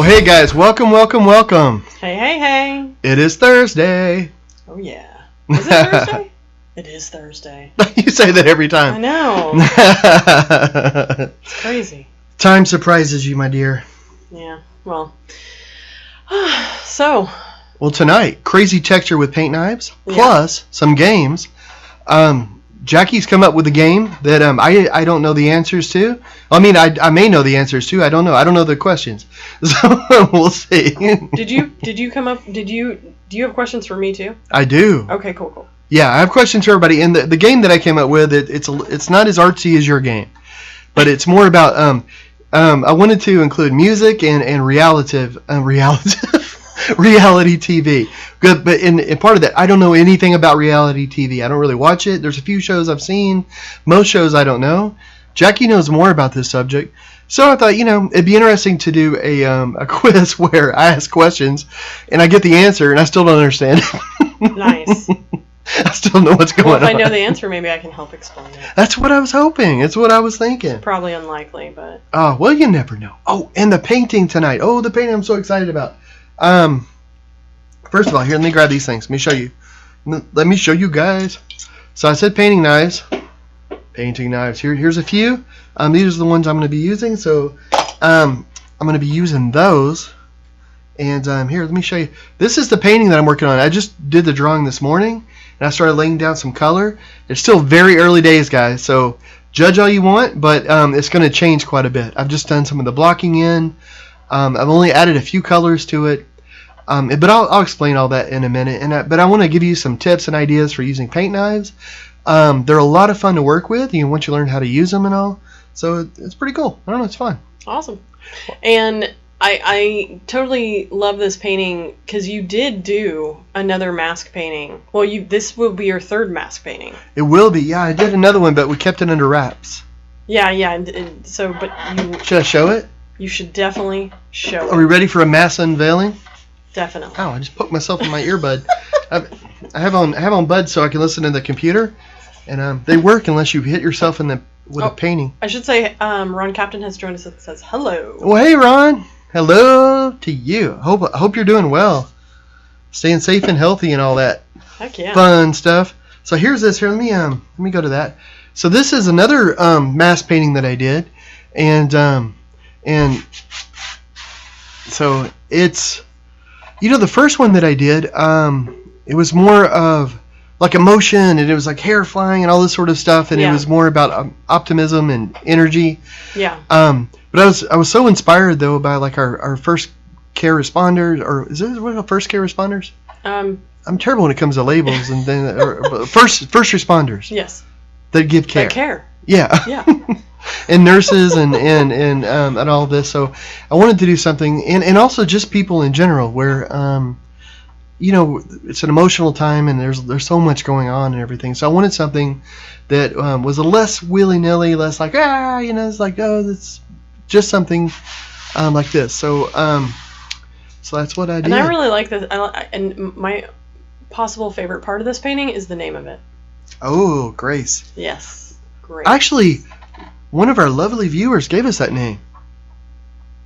hey guys, welcome. Hey. It is Thursday. Oh yeah. Is it Thursday? It is Thursday. You say that every time. I know. It's crazy. Time surprises you, my dear. Yeah, well. So. Well, tonight, crazy texture with paint knives, plus some games. Jackie's come up with a game that I don't know the answers to. I mean, I may know the answers to. I don't know. I don't know the questions. So we'll see. Do you have questions for me too? I do. Okay, cool. Yeah, I have questions for everybody. And the game that I came up with, it's not as artsy as your game, but it's more about I wanted to include music and reality TV. Good, but in part of that, I don't know anything about reality TV. I don't really watch it. There's a few shows I've seen. Most shows I don't know. Jackie knows more about this subject. So I thought, it'd be interesting to do a quiz where I ask questions and I get the answer and I still don't understand it. Nice. I still don't know what's going on. Well, if I know the answer, maybe I can help explain it. That's what I was hoping. It's what I was thinking. Probably unlikely, but... Oh, well, you never know. Oh, and the painting tonight. Oh, the painting I'm so excited about. First of all, here, let me grab these things. Let me show you. Let me show you guys. So I said painting knives. Painting knives. Here's a few. These are the ones I'm going to be using. So I'm going to be using those. And here, let me show you. This is the painting that I'm working on. I just did the drawing this morning, and I started laying down some color. It's still very early days, guys. So judge all you want, but it's going to change quite a bit. I've just done some of the blocking in. I've only added a few colors to it. But I'll explain all that in a minute. But I want to give you some tips and ideas for using paint knives. They're a lot of fun to work with once you learn how to use them and all. So it's pretty cool. I don't know, it's fun. Awesome. And I totally love this painting because you did do another mask painting. Well, this will be your third mask painting. It will be. Yeah, I did another one, but we kept it under wraps. Yeah. And so, but you... Should I show it? You should definitely show it. Are we ready for a mass unveiling? Definitely. Oh, I just poked myself in my earbud. I have on buds so I can listen to the computer, and they work unless you hit yourself with a painting. I should say Ron Captain has joined us and says hello. Well, hey Ron, hello to you. I hope you're doing well, staying safe and healthy and all that. Heck yeah. Fun stuff. So here's this. Here, let me go to that. So this is another mass painting that I did, and so it's. The first one that I did, it was more of like emotion, and it was like hair flying and all this sort of stuff, and it was more about optimism and energy. Yeah. But I was so inspired though by like our first care responders, or is it what first care responders? I'm terrible when it comes to labels and then first responders. Yes. That give care. That care. Yeah. Yeah. And nurses and all this. So I wanted to do something, and also just people in general, where it's an emotional time and there's so much going on and everything. So I wanted something that was a less willy-nilly, less like it's like it's just something like this. So so that's what I did. And I really like this. And my possible favorite part of this painting is the name of it. Oh, Grace. Yes, Grace. Actually, one of our lovely viewers gave us that name.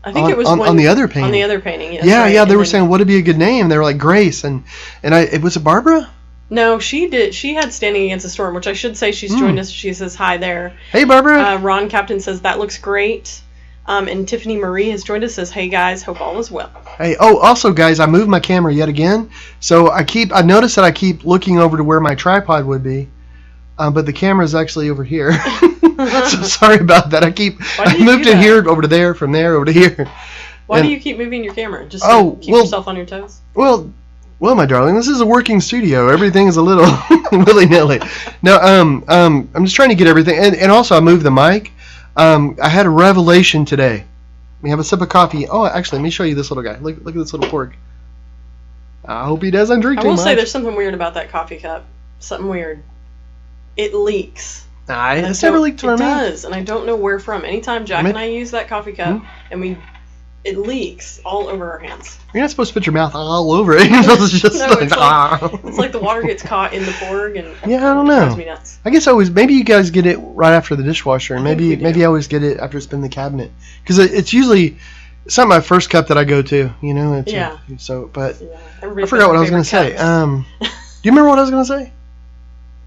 I think it was on the other painting. On the other painting, yes. Yeah, right. Yeah. They were saying, "What would be a good name?" They were like Grace, and was it Barbara? No, she did. She had Standing Against the Storm, which I should say she's joined us. She says hi there. Hey, Barbara. Ron Captain says that looks great. And Tiffany Marie has joined us. Says, "Hey guys, hope all is well." Hey. Oh, also guys, I moved my camera yet again, so I noticed that I keep looking over to where my tripod would be. But the camera's actually over here. So sorry about that. I moved it here, over to there, from there, over to here. Why do you keep moving your camera? Just to keep yourself on your toes? Well, my darling, this is a working studio. Everything is a little willy-nilly. No, I'm just trying to get everything. And also, I moved the mic. I had a revelation today. Let me have a sip of coffee. Oh, actually, let me show you this little guy. Look at this little pork. I hope he doesn't drink too much. I will say there's something weird about that coffee cup. Something weird. It leaks. It's never leaked for me. It does, and I don't know where from. Anytime Jack and I use that coffee cup, and it leaks all over our hands. You're not supposed to put your mouth all over it. It's just it's like the water gets caught in the pork, and I don't know. It drives me nuts. I guess maybe you guys get it right after the dishwasher, and maybe I always get it after it's been in the cabinet, because it's usually It's not my first cup that I go to, you know. It's yeah. But yeah. I forgot what I was going to say. Do you remember what I was going to say?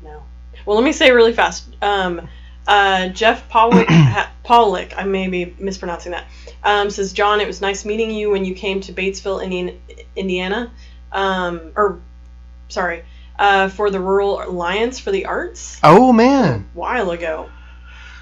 No. Well, let me say really fast. Jeff Pollock, I may be mispronouncing that, says, John, it was nice meeting you when you came to Batesville, Indiana. For the Rural Alliance for the Arts. Oh, man. A while ago.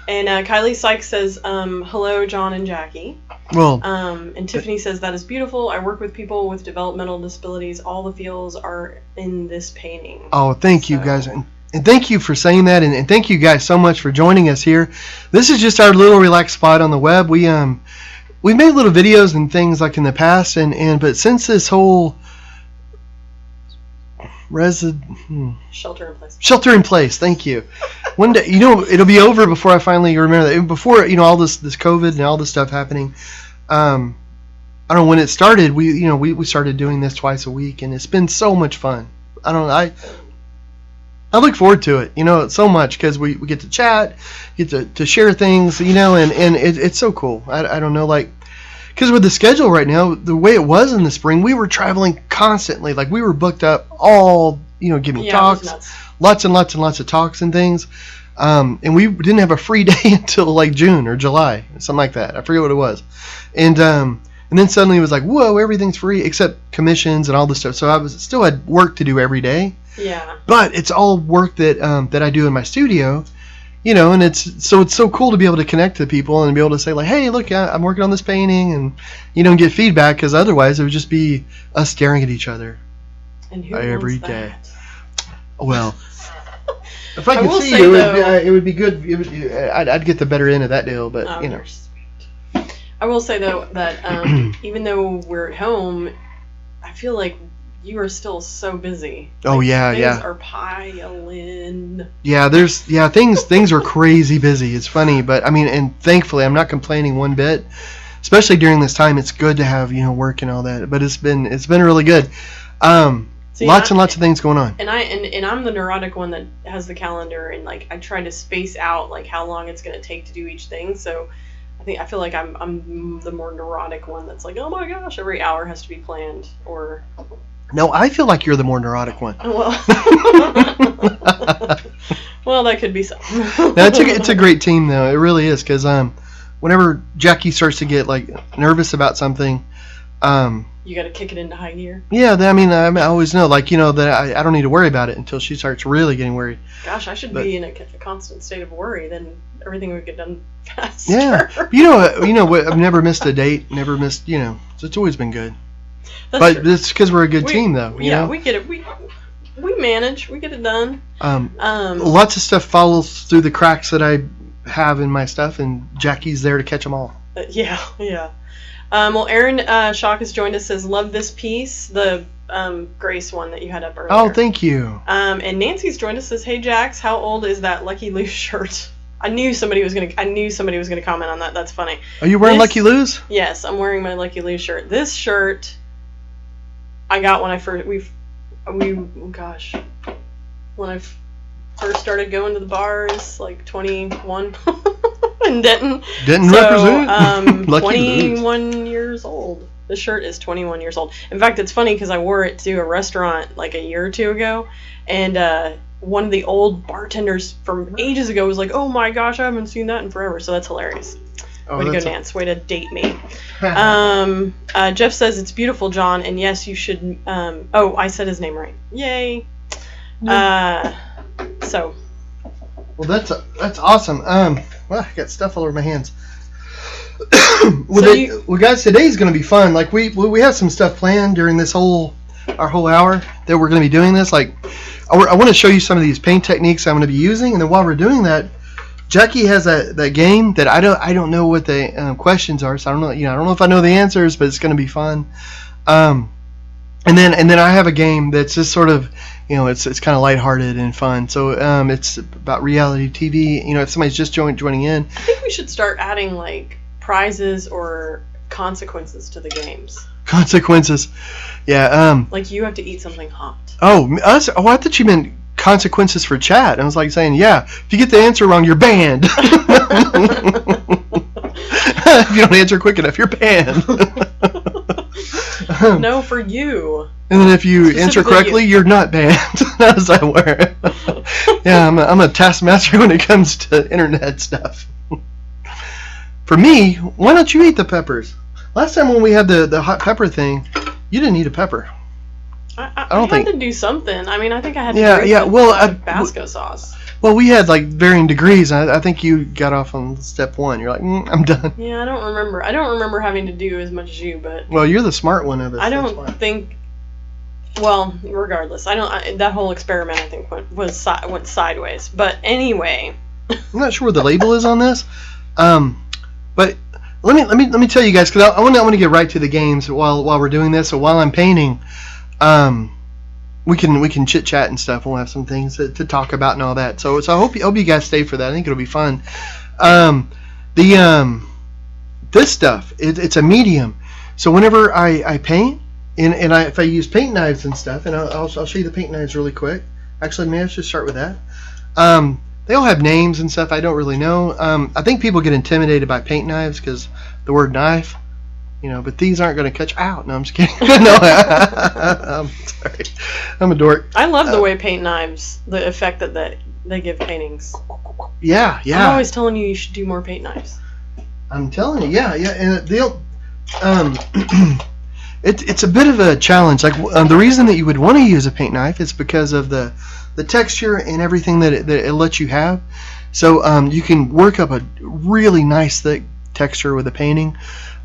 And Kylie Sykes says, hello, John and Jackie. Well, and Tiffany says, that is beautiful. I work with people with developmental disabilities. All the feels are in this painting. Oh, thank you, guys. And thank you for saying that. And thank you guys so much for joining us here. This is just our little relaxed spot on the web. We've made little videos and things like in the past. But since this whole shelter in place. Thank you. One day, it'll be over before I finally remember that. Before, all this COVID and all this stuff happening, I don't know when it started. We started doing this twice a week, and it's been so much fun. I look forward to it, so much because we get to chat, get to share things, and it's so cool. I don't know, because with the schedule right now, the way it was in the spring, we were traveling constantly. Like, we were booked up all, giving talks, lots and lots and lots of talks and things. And we didn't have a free day until like June or July, something like that. I forget what it was. And then suddenly it was like, whoa, everything's free except commissions and all this stuff. So I still had work to do every day. Yeah. But it's all work that I do in my studio. And it's so cool to be able to connect to people and be able to say, like, hey, look, I'm working on this painting, and get feedback, because otherwise it would just be us staring at each other every day. Well, if I could see you, it would be good. I'd get the better end of that deal, but I will say though that even though we're at home, I feel like you are still so busy. Oh, yeah. Things are piling. Yeah, things are crazy busy. It's funny, but and thankfully I'm not complaining one bit. Especially during this time, it's good to have work and all that. But it's been really good. Lots and lots of things going on. And I'm the neurotic one that has the calendar, and I try to space out how long it's going to take to do each thing. So I feel like I'm the more neurotic one that's like, oh my gosh, every hour has to be planned. Or no, I feel like you're the more neurotic one. Well, well, that could be something. No, it's a great team though. It really is, because whenever Jackie starts to get nervous about something, you got to kick it into high gear. Yeah, I always know, that I don't need to worry about it until she starts really getting worried. Gosh, I should be in a constant state of worry. Then everything would get done faster. Yeah, I've never missed a date. Never missed. So it's always been good. That's true. It's because we're a good team, though. We get it. We manage. We get it done. Lots of stuff follows through the cracks that I have in my stuff, and Jackie's there to catch them all. Yeah. Well, Aaron Shock has joined us. Says, love this piece, the Grace one that you had up earlier. Oh, thank you. And Nancy's joined us. Says, hey Jax, how old is that Lucky Lou shirt? I knew somebody was gonna comment on that. That's funny. Are you wearing Lucky Lou's? Yes, I'm wearing my Lucky Lou shirt. This shirt I got when I first when I first started going to the bars, 21 in Denton. Represent. 21 years old. The shirt is 21 years old. In fact, it's funny because I wore it to a restaurant a year or two ago, and one of the old bartenders from ages ago was like, "Oh my gosh, I haven't seen that in forever." So that's hilarious. Way to go, Nance. Way to date me. Jeff says, it's beautiful, John, and yes, you should... I said his name right. Yay. So... Well, that's awesome. I got stuff all over my hands. Well, guys, today's going to be fun. We have some stuff planned during our whole hour that we're going to be doing this. I want to show you some of these paint techniques I'm going to be using, and then while we're doing that, Jackie has that game that I don't know what the questions are, so I don't know. I don't know if I know the answers, but it's going to be fun. And then I have a game that's just sort of, it's kind of lighthearted and fun. So it's about reality TV. If somebody's just joining in, I think we should start adding prizes or consequences to the games. Consequences, yeah. You have to eat something hot. Oh, us? Oh, I thought you meant consequences for chat. I was saying, yeah, if you get the answer wrong, you're banned. If you don't answer quick enough, you're banned. No, for you. And then if you answer correctly, you're not banned. As I were. Yeah, I'm a taskmaster when it comes to internet stuff. For me, why don't you eat the peppers? Last time when we had the hot pepper thing, you didn't eat a pepper. I don't think. I had to do something. I mean, I think I had to Tabasco sauce. Well, we had like varying degrees. I think you got off on step 1. You're like, I'm done. Yeah, I don't remember. I don't rember having to do as much as you, but. Well, you're the smart one of us. I don't think. Well, regardless, I don't. That whole experiment, I think, went sideways. But anyway. I'm not sure where the label is on this, but let me tell you guys, because I want to get right to the games while we're doing this. So while I'm painting, we can chit chat and stuff. We'll have some things to talk about and all that. So I hope you guys stay for that. I think it'll be fun. This stuff it's a medium. So whenever I paint and if I use paint knives and stuff, and I'll show you the paint knives really quick. Actually, maybe I should start with that. They all have names and stuff. I don't really know. I think people get intimidated by paint knives because the word knife. But these aren't going to catch out. No, I'm just kidding. No, I'm sorry. I'm a dork. I love the way paint knives, the effect that they give paintings. Yeah. I'm always telling you should do more paint knives. I'm telling you, yeah. And it's a bit of a challenge. Like the reason that you would want to use a paint knife is because of the texture and everything that it lets you have. So you can work up a really nice thick texture with a painting.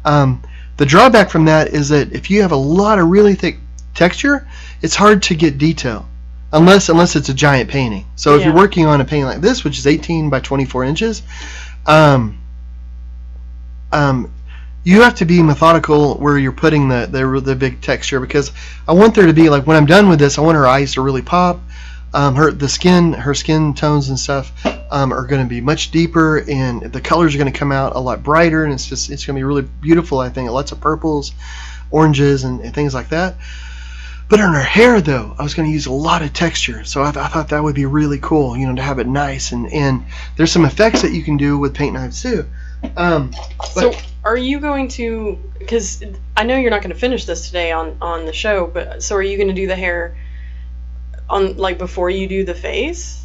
The drawback from that is that if you have a lot of really thick texture, it's hard to get detail unless it's a giant painting. So if you're working on a painting like this, which is 18 by 24 inches, you have to be methodical where you're putting the big texture, because I want there to be, like, when I'm done with this, I want her eyes to really pop. Her skin tones and stuff are going to be much deeper, and the colors are going to come out a lot brighter, and it's going to be really beautiful. I think lots of purples, oranges, and things like that. But on her hair, though, I was going to use a lot of texture, so I thought that would be really cool, to have it nice. And there's some effects that you can do with paint knives too. So are you going to? Because I know you're not going to finish this today on the show, but so are you going to do the hair on, like, before you do the face?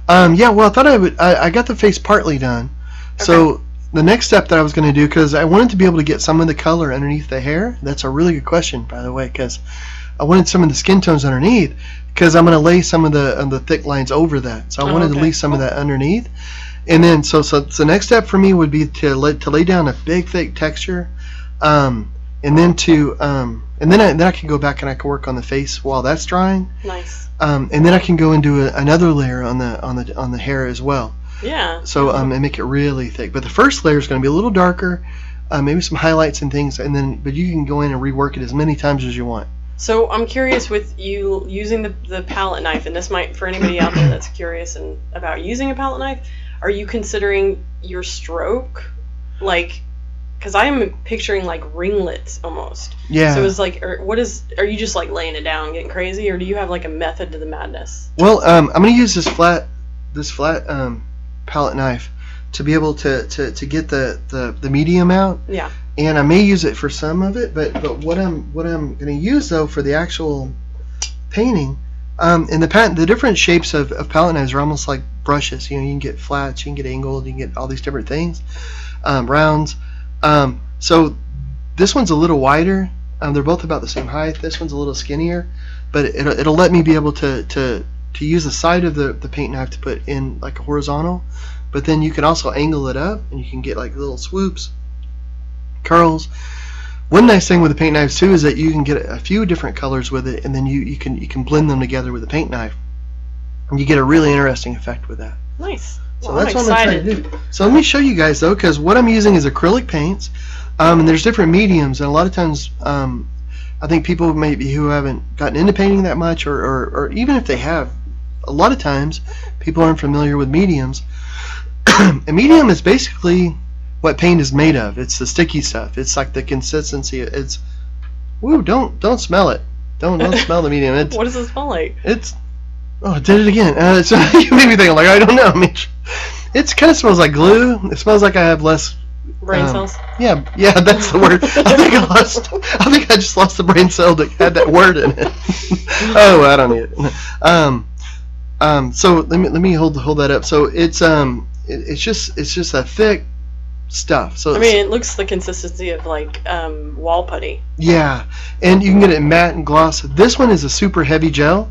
Yeah, well, I thought I got the face partly done. Okay. So the next step that I was going to do, because I wanted to be able to get some of the color underneath the hair. That's a really good question, by the way, because I wanted some of the skin tones underneath, because I'm going to lay some of the thick lines over that. So I wanted to leave some of that underneath. And then so the next step for me would be to lay down a big thick texture, and then I can go back and I can work on the face while that's drying. Nice. And then I can go and do another layer on the hair as well. Yeah. So and make it really thick. But the first layer is going to be a little darker, maybe some highlights and things, but you can go in and rework it as many times as you want. So I'm curious, with you using the palette knife, and this might, for anybody out there that's curious about using a palette knife, are you considering your stroke, like, because I am picturing like ringlets almost. Yeah. So it's like, are you just like laying it down, getting crazy, or do you have like a method to the madness? Well, I'm going to use this flat palette knife to be able to get the medium out. Yeah. And I may use it for some of it, but what I'm going to use though for the actual painting, and the different shapes of palette knives are almost like brushes. You can get flats, you can get angled, you can get all these different things, rounds. So this one's a little wider. They're both about the same height. This one's a little skinnier, but it'll let me be able to use the side of the paint knife to put in like a horizontal, but then you can also angle it up and you can get like little swoops, curls. One nice thing with the paint knives too is that you can get a few different colors with it, and then you can blend them together with a paint knife, and you get a really interesting effect with that. Nice. So well, that's what I'm trying to do. So let me show you guys though, because what I'm using is acrylic paints, and there's different mediums, and a lot of times I think people maybe who haven't gotten into painting that much, or even if they have, a lot of times people aren't familiar with mediums. A medium is basically what paint is made of. It's the sticky stuff. It's like the consistency. It's don't smell it. Don't smell the medium. What does it smell like? I did it again. So you made me think, like, I don't know. I mean, it kind of smells like glue. It smells like I have less Brain cells. Yeah, that's the word. I think I just lost the brain cell that had that word in it. Oh, I don't need it. So let me hold that up. So it's just a thick stuff. So I mean, it looks the consistency of like wall putty. Yeah, and you can get it matte and gloss. This one is a super heavy gel.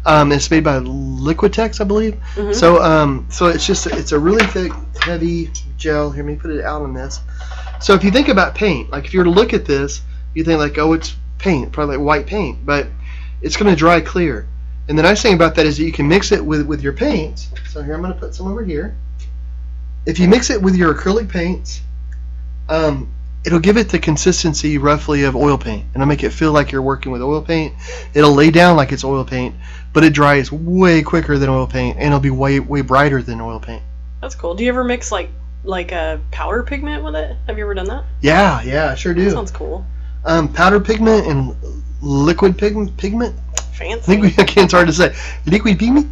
It's made by Liquitex, I believe. Mm-hmm. So it's a really thick, heavy gel. Here, let me put it out on this. So if you think about paint, like if you were to look at this, you think like, oh, it's paint, probably like white paint, but it's going to dry clear. And the nice thing about that is that you can mix it with your paints. So here, I'm going to put some over here. If you mix it with your acrylic paints, it'll give it the consistency roughly of oil paint, and it'll make it feel like you're working with oil paint. It'll lay down like it's oil paint, but it dries way quicker than oil paint, and it'll be way brighter than oil paint. That's cool. Do you ever mix like a powder pigment with it? Have you ever done that? Yeah, I sure do. That sounds cool. Powder pigment and liquid pigment. Fancy. I think it's hard to say. Liquid pigment.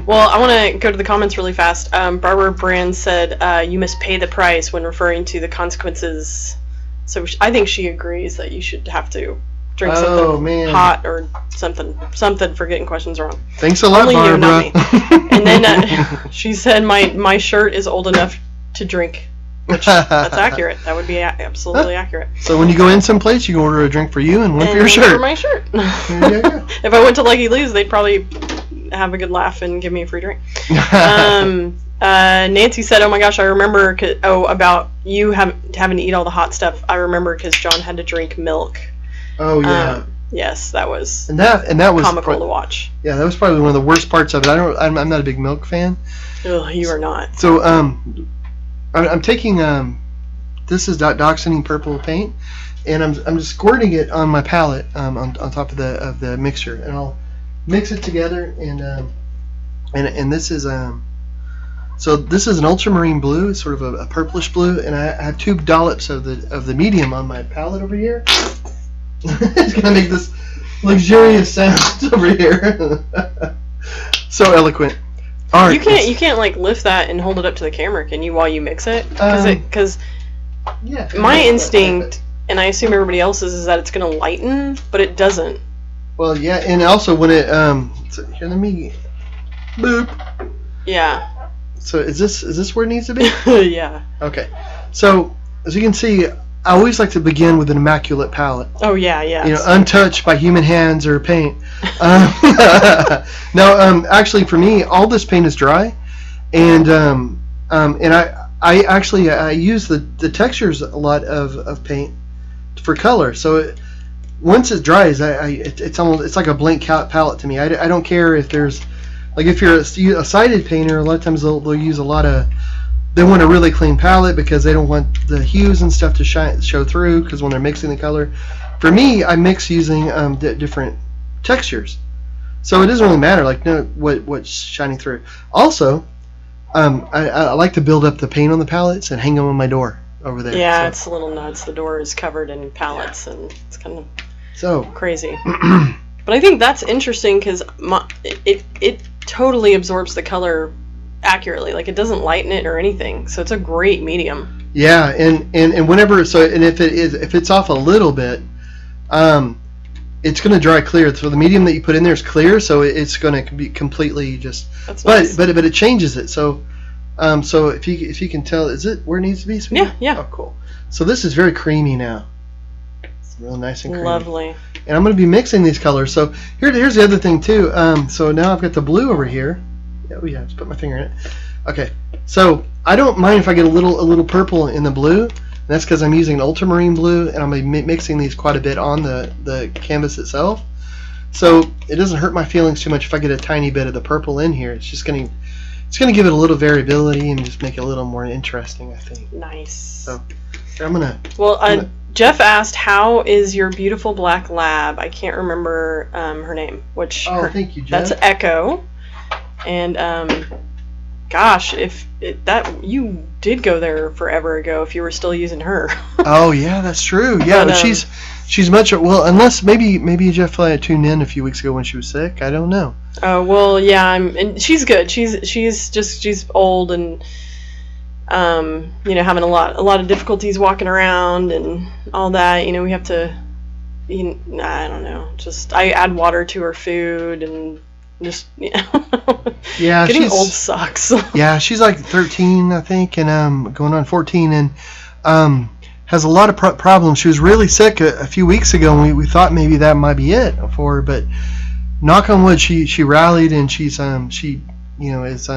Well, I want to go to the comments really fast. Barbara Brand said you must pay the price when referring to the consequences. So I think she agrees that you should have to drink something hot or something for getting questions wrong. Thanks a lot, Only Barbara. You, not me. And then she said my shirt is old enough to drink. Which, that's accurate. That would be absolutely accurate. So when you go in someplace, you can order a drink for you and one for your shirt. For my shirt. There you go. If I went to Lucky Lou's, they'd probably have a good laugh and give me a free drink. Nancy said, "Oh my gosh, I remember about you having to eat all the hot stuff. I remember because John had to drink milk." Oh yeah. Yes, that was. And that was comical to watch. Yeah, that was probably one of the worst parts of it. I'm not a big milk fan. Ugh, you are not. So I'm taking this is Dioxazine purple paint, and I'm just squirting it on my palette on top of the mixture, and I'll mix it together, and this is so this is an ultramarine blue, it's sort of a purplish blue, and I have 2 dollops of the medium on my palette over here. It's gonna make this luxurious sound over here. So eloquent. You can't like lift that and hold it up to the camera, can you, while you mix it? Because my instinct, and I assume everybody else's, is that it's going to lighten, but it doesn't. Well, yeah, and also when it so here, let me boop. Yeah. So is this where it needs to be? Yeah. Okay. So as you can see, I always like to begin with an immaculate palette. Oh yeah, yeah. You know, untouched by human hands or paint. Now, actually, for me, all this paint is dry, and I actually use the textures a lot of paint for color. So once it dries, it's like a blank palette to me. I don't care if there's like if you're a sided painter. A lot of times they'll use a lot of. They want a really clean palette because they don't want the hues and stuff to show through, because when they're mixing the color. For me, I mix using different textures, so it doesn't really matter like what's shining through. Also, I like to build up the paint on the palettes and hang them on my door over there. Yeah, so. It's a little nuts. The door is covered in palettes, and it's kind of crazy. But I think that's interesting because it totally absorbs the color accurately. Like, it doesn't lighten it or anything, so it's a great medium. Yeah, and whenever if it's off a little bit, it's going to dry clear. So the medium that you put in there is clear, so it's going to be completely just. That's nice. But it changes it. So if you can tell, is it where it needs to be? Sweetie? Yeah. Oh, cool. So this is very creamy now. It's real nice and creamy. Lovely. And I'm going to be mixing these colors. So here's the other thing too. So now I've got the blue over here. Yeah, just put my finger in it. Okay, so I don't mind if I get a little purple in the blue. And that's because I'm using an ultramarine blue, and I'm mixing these quite a bit on the canvas itself. So it doesn't hurt my feelings too much if I get a tiny bit of the purple in here. It's gonna give it a little variability and just make it a little more interesting, I think. Nice. So I'm gonna. Well, Jeff asked, "How is your beautiful black lab?" I can't remember her name. Thank you, Jeff. That's Echo. And gosh, if you did go there forever ago, if you were still using her. Oh yeah, that's true. Yeah, but she's much unless maybe Jeff tuned in a few weeks ago when she was sick. I don't know. Oh well, yeah, and she's good. She's old and having a lot of difficulties walking around and all that. We have to, I don't know, just I add water to her food and just, Yeah, getting old sucks. Yeah, she's like 13, I think, and going on 14, and has a lot of problems. She was really sick a few weeks ago, and we thought maybe that might be it for her, but knock on wood, she rallied, and she's is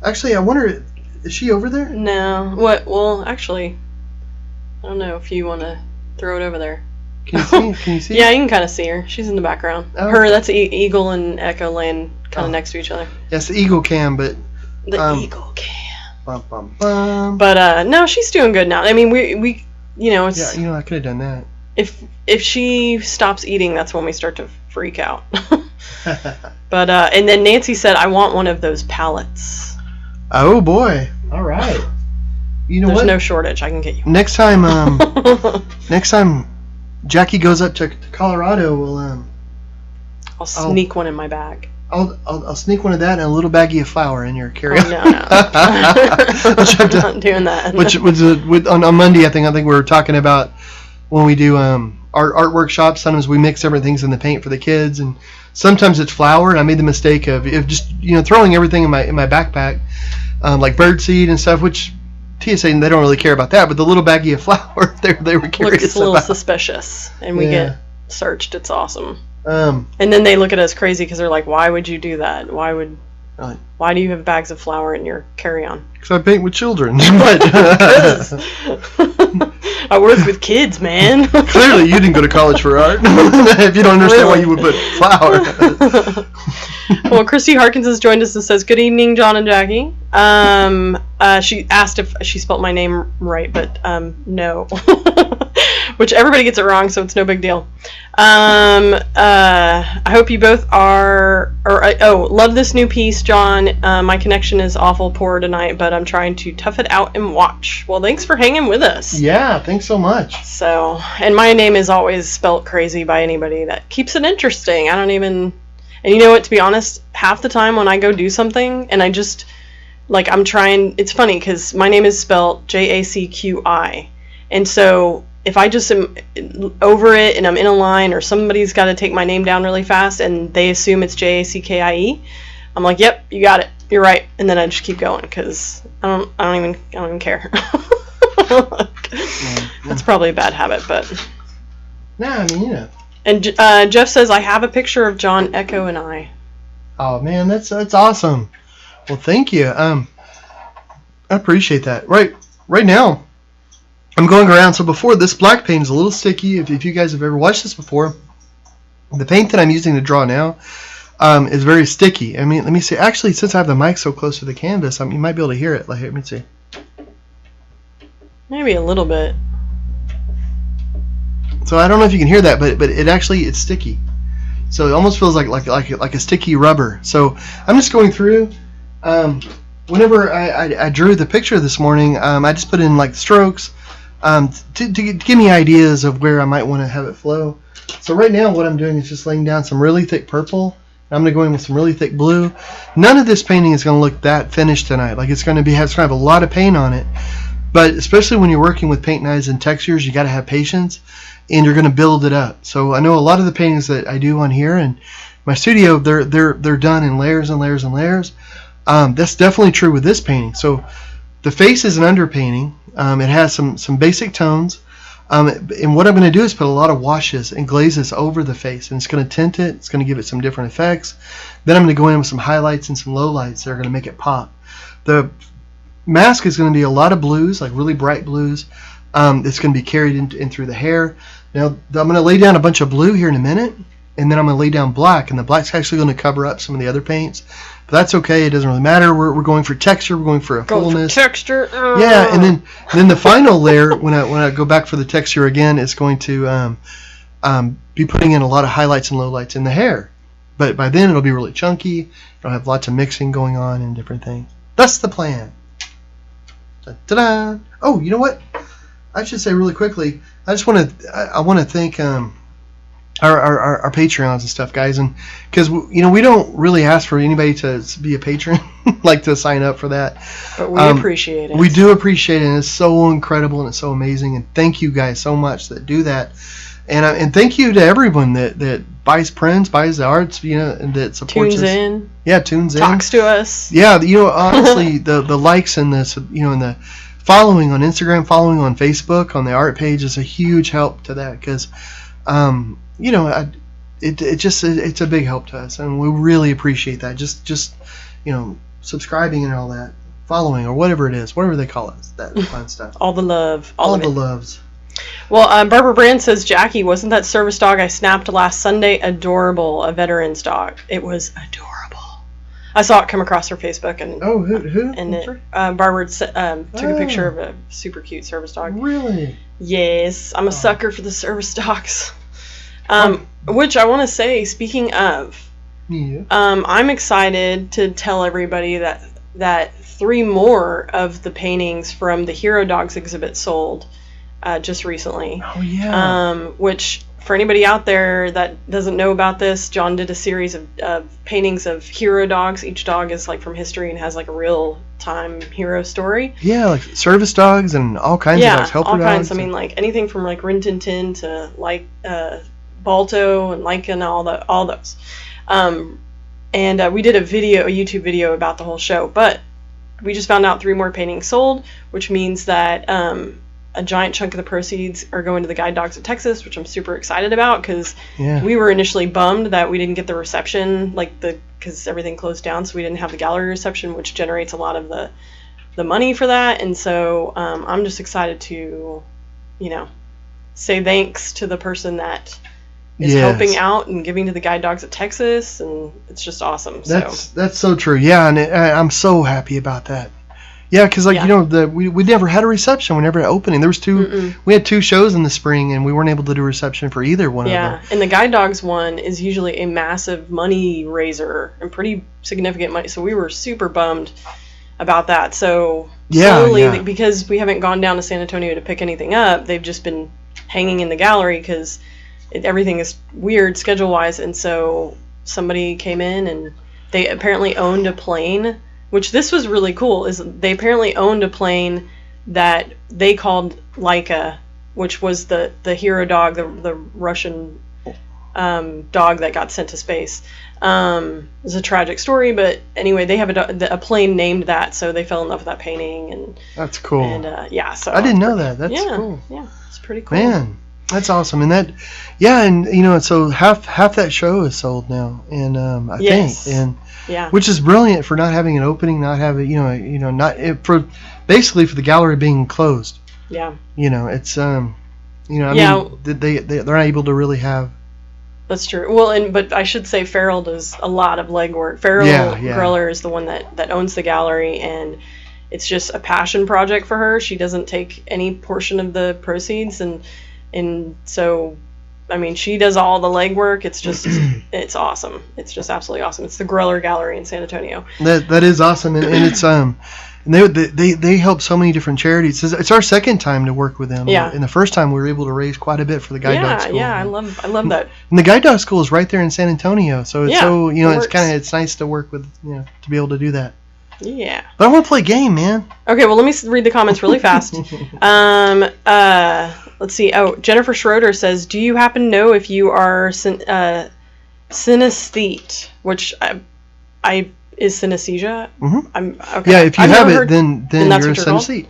actually, I wonder, is she over there? No. What? Well, actually, I don't know if you want to throw it over there. Can you see? Yeah, you can kind of see her. She's in the background. Oh, her, okay. that's Eagle and Echo laying kind of next to each other. Yes, the Eagle cam, but the Eagle cam. Bum, bum, bum. But no, she's doing good now. I mean, we it's yeah, I could have done that. If she stops eating, that's when we start to freak out. But and then Nancy said, "I want one of those pallets." Oh boy! All right. You know There's what? no shortage. I can get you. Next time Jackie goes up to Colorado, we'll I'll sneak one in my bag. I'll sneak one of that and a little baggie of flour in your carry-on. Oh, no. I'm not doing that. Which was on Monday. I think we were talking about when we do art workshops. Sometimes we mix different things in the paint for the kids, and sometimes it's flour. And I made the mistake of just throwing everything in my backpack, like birdseed and stuff, which TSA, they don't really care about that, but the little baggie of flour, they were curious looks a little about. suspicious, and we get searched. It's awesome. And then they look at us crazy because they're like, "Why would you do that? Why do you have bags of flour in your carry-on?" Because I paint with children. I work with kids, man. Clearly, you didn't go to college for art. If you don't understand why you would put flour. Well, Christy Harkins has joined us and says, "Good evening, John and Jackie." She asked if she spelt my name right, but no. Which everybody gets it wrong, so it's no big deal. I hope you both love this new piece, John. My connection is awful poor tonight, but I'm trying to tough it out and watch. Well, thanks for hanging with us. Yeah, thanks so much. So, and my name is always spelt crazy by anybody that keeps it interesting. And you know what, to be honest, half the time when I go do something and I just, I'm trying, it's funny because my name is spelled Jacqui. And so if I just am over it and I'm in a line or somebody's got to take my name down really fast and they assume it's Jackie, I'm like, yep, you got it. You're right. And then I just keep going because I don't even care. That's probably a bad habit, but. Nah, I mean, And Jeff says, I have a picture of John, Echo, and I. Oh man, that's awesome. Well, thank you. I appreciate that. Right now, I'm going around. So before, this black paint is a little sticky. If you guys have ever watched this before, the paint that I'm using to draw now is very sticky. I mean, let me see. Actually, since I have the mic so close to the canvas, you might be able to hear it. Let me see. Maybe a little bit. So I don't know if you can hear that, but it's sticky. So it almost feels like a sticky rubber. So I'm just going through. Whenever I drew the picture this morning, I just put in strokes to give me ideas of where I might want to have it flow. So right now what I'm doing is just laying down some really thick purple. I'm going to go in with some really thick blue. None of this painting is going to look that finished tonight. It's going to have a lot of paint on it. But especially when you're working with paint knives and textures, you got to have patience, and you're going to build it up. So I know a lot of the paintings that I do on here and my studio, they're done in layers and layers and layers. That's definitely true with this painting. So the face is an underpainting. It has some basic tones. And what I'm going to do is put a lot of washes and glazes over the face, and it's going to tint it. It's going to give it some different effects. Then I'm going to go in with some highlights and some lowlights that are going to make it pop. The mask is going to be a lot of blues, like really bright blues. It's going to be carried in through the hair. Now I'm going to lay down a bunch of blue here in a minute, and then I'm going to lay down black, and the black's actually going to cover up some of the other paints. But that's okay. It doesn't really matter. We're going for texture. We're going for a fullness. For texture. Yeah, and then the final layer, when I go back for the texture again, is going to be putting in a lot of highlights and lowlights in the hair. But by then it'll be really chunky. It'll have lots of mixing going on and different things. That's the plan. Ta-da! Oh, you know what? I should say really quickly. I want to thank our Patreons and stuff, guys, and because we don't really ask for anybody to be a patron, like to sign up for that. But we appreciate it. We do appreciate it, and it's so incredible and it's so amazing. And thank you guys so much that do that, and thank you to everyone that buys prints, buys the arts, and that supports us. Tunes in, talks to us. Yeah, honestly, the likes and the and the following on Instagram, following on Facebook, on the art page is a huge help to that because. It's a big help to us, and we really appreciate that. Just subscribing and all that, following or whatever it is, whatever they call us, that fun stuff. All the love, all the loves. Well, Barbara Brand says, Jackie, wasn't that service dog I snapped last Sunday adorable? A veteran's dog. It was adorable. I saw it come across her Facebook, and who? And Barbara took a picture of a super cute service dog. Really? Yes, I'm a sucker for the service dogs. Which I want to say, speaking of, I'm excited to tell everybody that 3 more of the paintings from the Hero Dogs exhibit sold just recently. Oh yeah. Which, for anybody out there that doesn't know about this, John did a series of paintings of hero dogs. Each dog is like from history and has like a real time hero story. Yeah, like service dogs and all kinds of dogs, helper dogs. Yeah, all kinds. I mean, like anything from like Rin Tin Tin to like Balto and Lycan, all those. And we did a YouTube video about the whole show, but we just found out 3 more paintings sold, which means that a giant chunk of the proceeds are going to the Guide Dogs of Texas, which I'm super excited about because we were initially bummed that we didn't get the reception, because everything closed down, so we didn't have the gallery reception, which generates a lot of the money for that. And so I'm just excited to, say thanks to the person that is helping out and giving to the Guide Dogs of Texas, and it's just awesome. That's so true. Yeah, and I'm so happy about that. Yeah, because we never had a reception. We never had opening. There was 2. Mm-mm. We had 2 shows in the spring, and we weren't able to do a reception for either one of them. Yeah, and the Guide Dogs one is usually a massive money raiser and pretty significant money. So we were super bummed about that. So slowly, because we haven't gone down to San Antonio to pick anything up, they've just been hanging in the gallery because everything is weird schedule-wise. And so somebody came in, and they apparently owned a plane. Which this was really cool, is they apparently owned a plane that they called Laika, which was the hero dog, the Russian dog that got sent to space. It's a tragic story, but anyway, they have a plane named that, so they fell in love with that painting. And that's cool. And so I didn't know that. That's cool. Yeah, it's pretty cool. Man, that's awesome. And that, and so half that show is sold now, and I think, and. Yeah. Which is brilliant for not having an opening, not having for basically for the gallery being closed. Yeah. It's I mean they're not able to really have. That's true. Well, but I should say Farrell does a lot of legwork. Farrell Greller is the one that owns the gallery, and it's just a passion project for her. She doesn't take any portion of the proceeds, and so. I mean, she does all the legwork. It's just, it's awesome. It's just absolutely awesome. It's the Greller Gallery in San Antonio. That is awesome, and it's and they help so many different charities. It's our second time to work with them. Yeah. And the first time we were able to raise quite a bit for the Guide Dog School. Yeah, I love that. And the Guide Dog School is right there in San Antonio, so it's it's nice to work with to be able to do that. Yeah. But I want to play a game, man. Okay, well, let me read the comments really fast. Let's see. Oh, Jennifer Schroeder says, do you happen to know if you are synesthete, which is synesthesia? Mm-hmm. Okay. Yeah, if you have it, then you're a synesthete.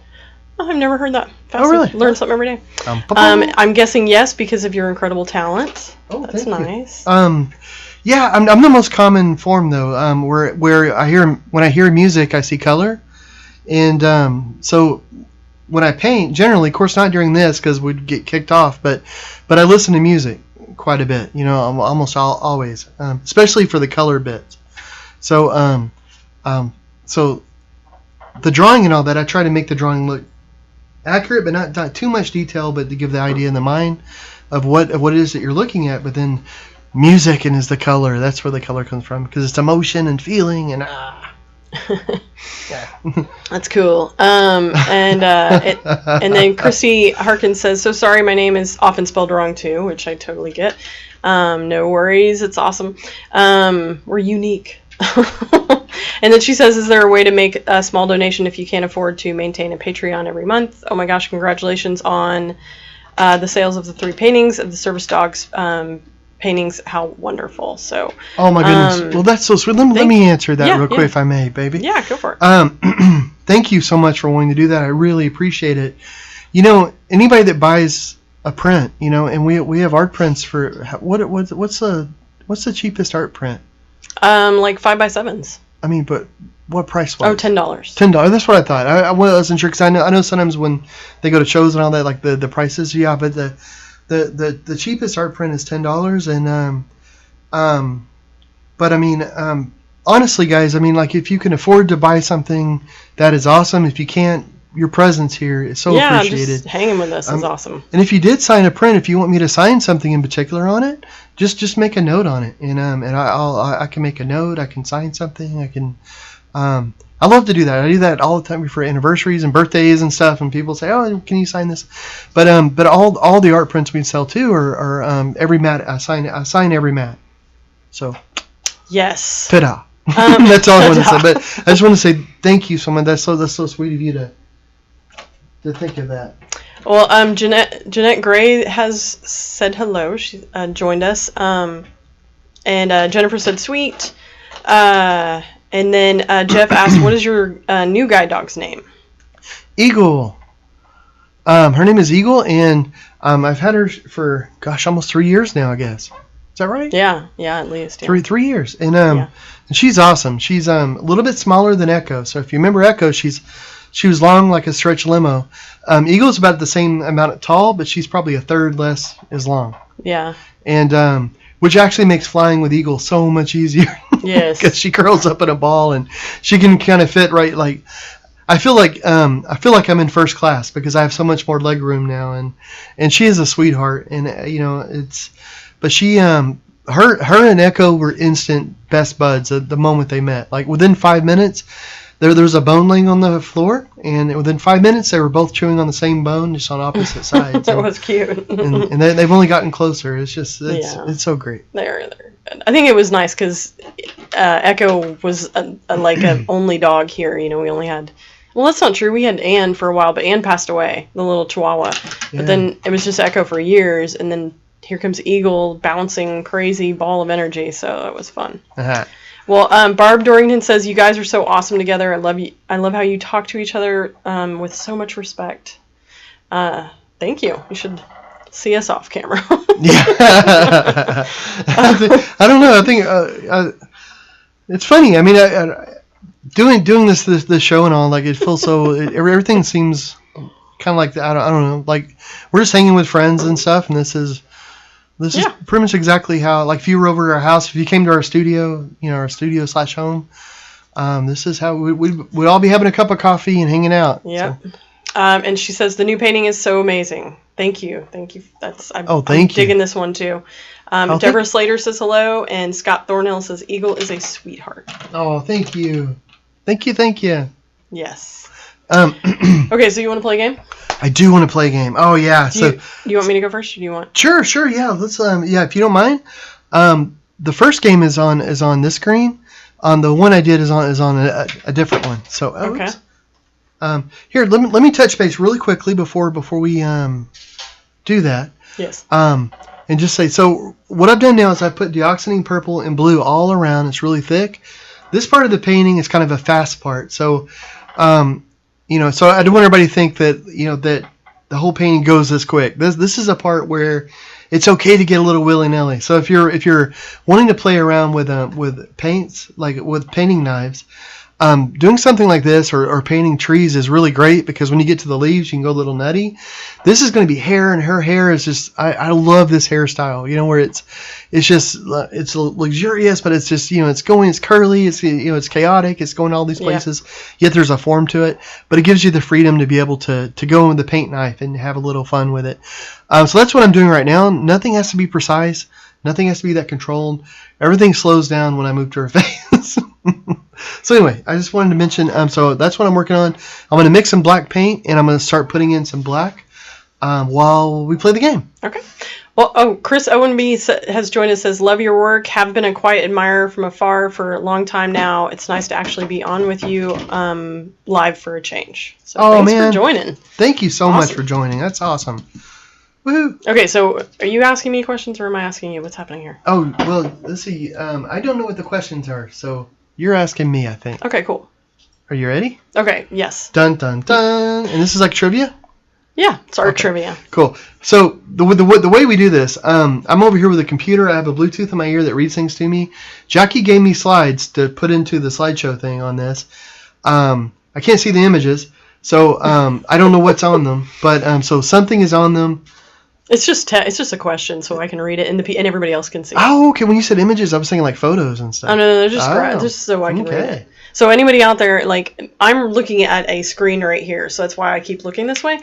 Oh, I've never heard that. Oh, really? Learn something every day. I'm guessing yes because of your incredible talent. Oh, that's nice. Yeah, I'm the most common form though. Where when I hear music, I see color, and so. When I paint, generally, of course, not during this because we'd get kicked off, but I listen to music quite a bit. Almost always, especially for the color bits. So, so the drawing and all that, I try to make the drawing look accurate, but not too much detail, but to give the idea in the mind of what it is that you're looking at. But then, music and is the color. That's where the color comes from because it's emotion and feeling and Yeah. That's cool. And then Christy Harkins says, so sorry, my name is often spelled wrong too, which I totally get. No worries, it's awesome. We're unique. And then she says, is there a way to make a small donation if you can't afford to maintain a Patreon every month? Oh my gosh, congratulations on the sales of the 3 paintings of the service dogs paintings. How wonderful. So oh my goodness. Well, that's so sweet. Let me answer that real quick if I may, baby. Yeah, go for it. Thank you so much for wanting to do that. I really appreciate it. You know, anybody that buys a print, you know, and we have art prints for what's the cheapest art print? Like 5x7s. I mean, but what price was? Oh, $10. $10. That's what I thought. I wasn't sure because I know sometimes when they go to shows and all that, like the prices. Yeah, but the cheapest art print is $10, and but I mean, honestly, guys, I mean, like if you can afford to buy something, that is awesome. If you can't, your presence here is so appreciated. Just hanging with us is awesome. And if you did sign a print, if you want me to sign something in particular on it, just make a note on it, and I can make a note. I can sign something. I can. I love to do that. I do that all the time for anniversaries and birthdays and stuff. And people say, "Oh, can you sign this?" But all the art prints we sell too are every mat. I sign every mat. So. Yes. Ta-da. That's all I want to say. But I just want to say thank you so much. That's so sweet of you to think of that. Well, Jeanette Gray has said hello. She joined us. And Jennifer said sweet. And then Jeff asked, what is your new guide dog's name? Eagle. Her name is Eagle, and I've had her for, almost 3 years now, I guess. Is that right? Yeah, at least. Yeah. 3 years. And and she's awesome. She's a little bit smaller than Echo. So if you remember Echo, she was long like a stretch limo. Eagle's about the same amount tall, but she's probably a third less as long. Yeah. And which actually makes flying with Eagle so much easier. Yes. Because she curls up in a ball and she can kind of fit right. Like I feel like I'm in first class because I have so much more leg room now, and she is a sweetheart. And you know but she her and Echo were instant best buds at the moment they met. Like within 5 minutes. There was a bone laying on the floor, and within 5 minutes, they were both chewing on the same bone, just on opposite sides. That was cute. and they've only gotten closer. It's just, it's so great. They're good. I think it was nice because Echo was like an only dog here. You know, we only had, well, that's not true. We had Anne for a while, but Anne passed away, the little Chihuahua. Yeah. But then it was just Echo for years, and then here comes Eagle, bouncing crazy ball of energy. So it was fun. Uh-huh. Well, Barb Dorrington says, you guys are so awesome together. I love you. I love how you talk to each other with so much respect. Thank you. You should see us off camera. Yeah. I don't know. I think it's funny. I mean, doing this show and all, like it feels so. Everything seems kind of like I don't know. Like we're just hanging with friends and stuff, and this is pretty much exactly how, like if you were over at our house, if you came to our studio, you know, our studio/home, this is how we'd all be having a cup of coffee and hanging out. Yeah. So. And she says, the new painting is so amazing. Thank you. I'm digging this one too. Deborah Slater says hello, and Scott Thornhill says, Eagle is a sweetheart. Oh, thank you. Thank you. Yes. Okay, so you want to play a game? I do want to play a game. Oh yeah. Do you want me to go first, or do you want? Sure. Yeah. Let's. If you don't mind. The first game is on this screen. The one I did is on a different one. So. Okay. Here, let me touch base really quickly before we do that. Yes. And just say, so what I've done now is I put deoxanine purple and blue all around. It's really thick. This part of the painting is kind of a fast part. So. So I don't want everybody to think that, that the whole painting goes this quick. This is a part where it's okay to get a little willy-nilly. So if you're wanting to play around with paints, like with painting knives, doing something like this or painting trees is really great because when you get to the leaves, you can go a little nutty. This is going to be hair, and her hair is just, I love this hairstyle, where it's luxurious, but it's just, it's curly, it's chaotic, it's going all these places, yet there's a form to it, but it gives you the freedom to be able to go in with the paint knife and have a little fun with it. So that's what I'm doing right now. Nothing has to be precise. Nothing has to be that controlled. Everything slows down when I move to her face. So anyway, I just wanted to mention, so that's what I'm working on. I'm going to mix some black paint, and I'm going to start putting in some black while we play the game. Okay. Well, Chris Owenby has joined us, says, love your work, have been a quiet admirer from afar for a long time now. It's nice to actually be on with you live for a change. So thanks for joining. Thank you so much for joining. That's awesome. Woohoo. Okay, so are you asking me questions or am I asking you? What's happening here? Oh, well, let's see. I don't know what the questions are, so you're asking me, I think. Okay, cool. Are you ready? Okay, yes. Dun, dun, dun. And this is like trivia? Yeah, it's our trivia. Cool. So the way we do this, I'm over here with a computer. I have a Bluetooth in my ear that reads things to me. Jackie gave me slides to put into the slideshow thing on this. I can't see the images, so I don't know what's on them. But so something is on them. It's just a question, so I can read it and everybody else can see. Oh, okay. When you said images, I was thinking like photos and stuff. Oh no, just so I can read it. So anybody out there, like I'm looking at a screen right here, so that's why I keep looking this way.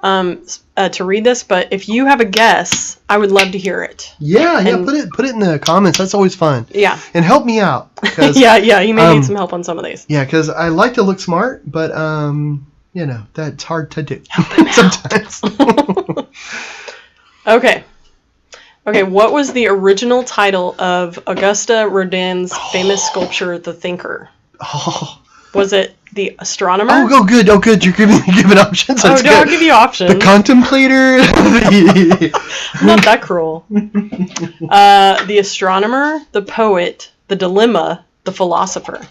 To read this, but if you have a guess, I would love to hear it. Yeah, put it in the comments. That's always fun. Yeah, and help me out. yeah, you may need some help on some of these. Yeah, because I like to look smart, but that's hard to do sometimes. Okay, what was the original title of Auguste Rodin's famous sculpture, The Thinker? Was it The Astronomer? Oh, good. You're giving options. That's I'll give you options. The Contemplator. I'm not that cruel. The Astronomer, The Poet, The Dilemma, The Philosopher.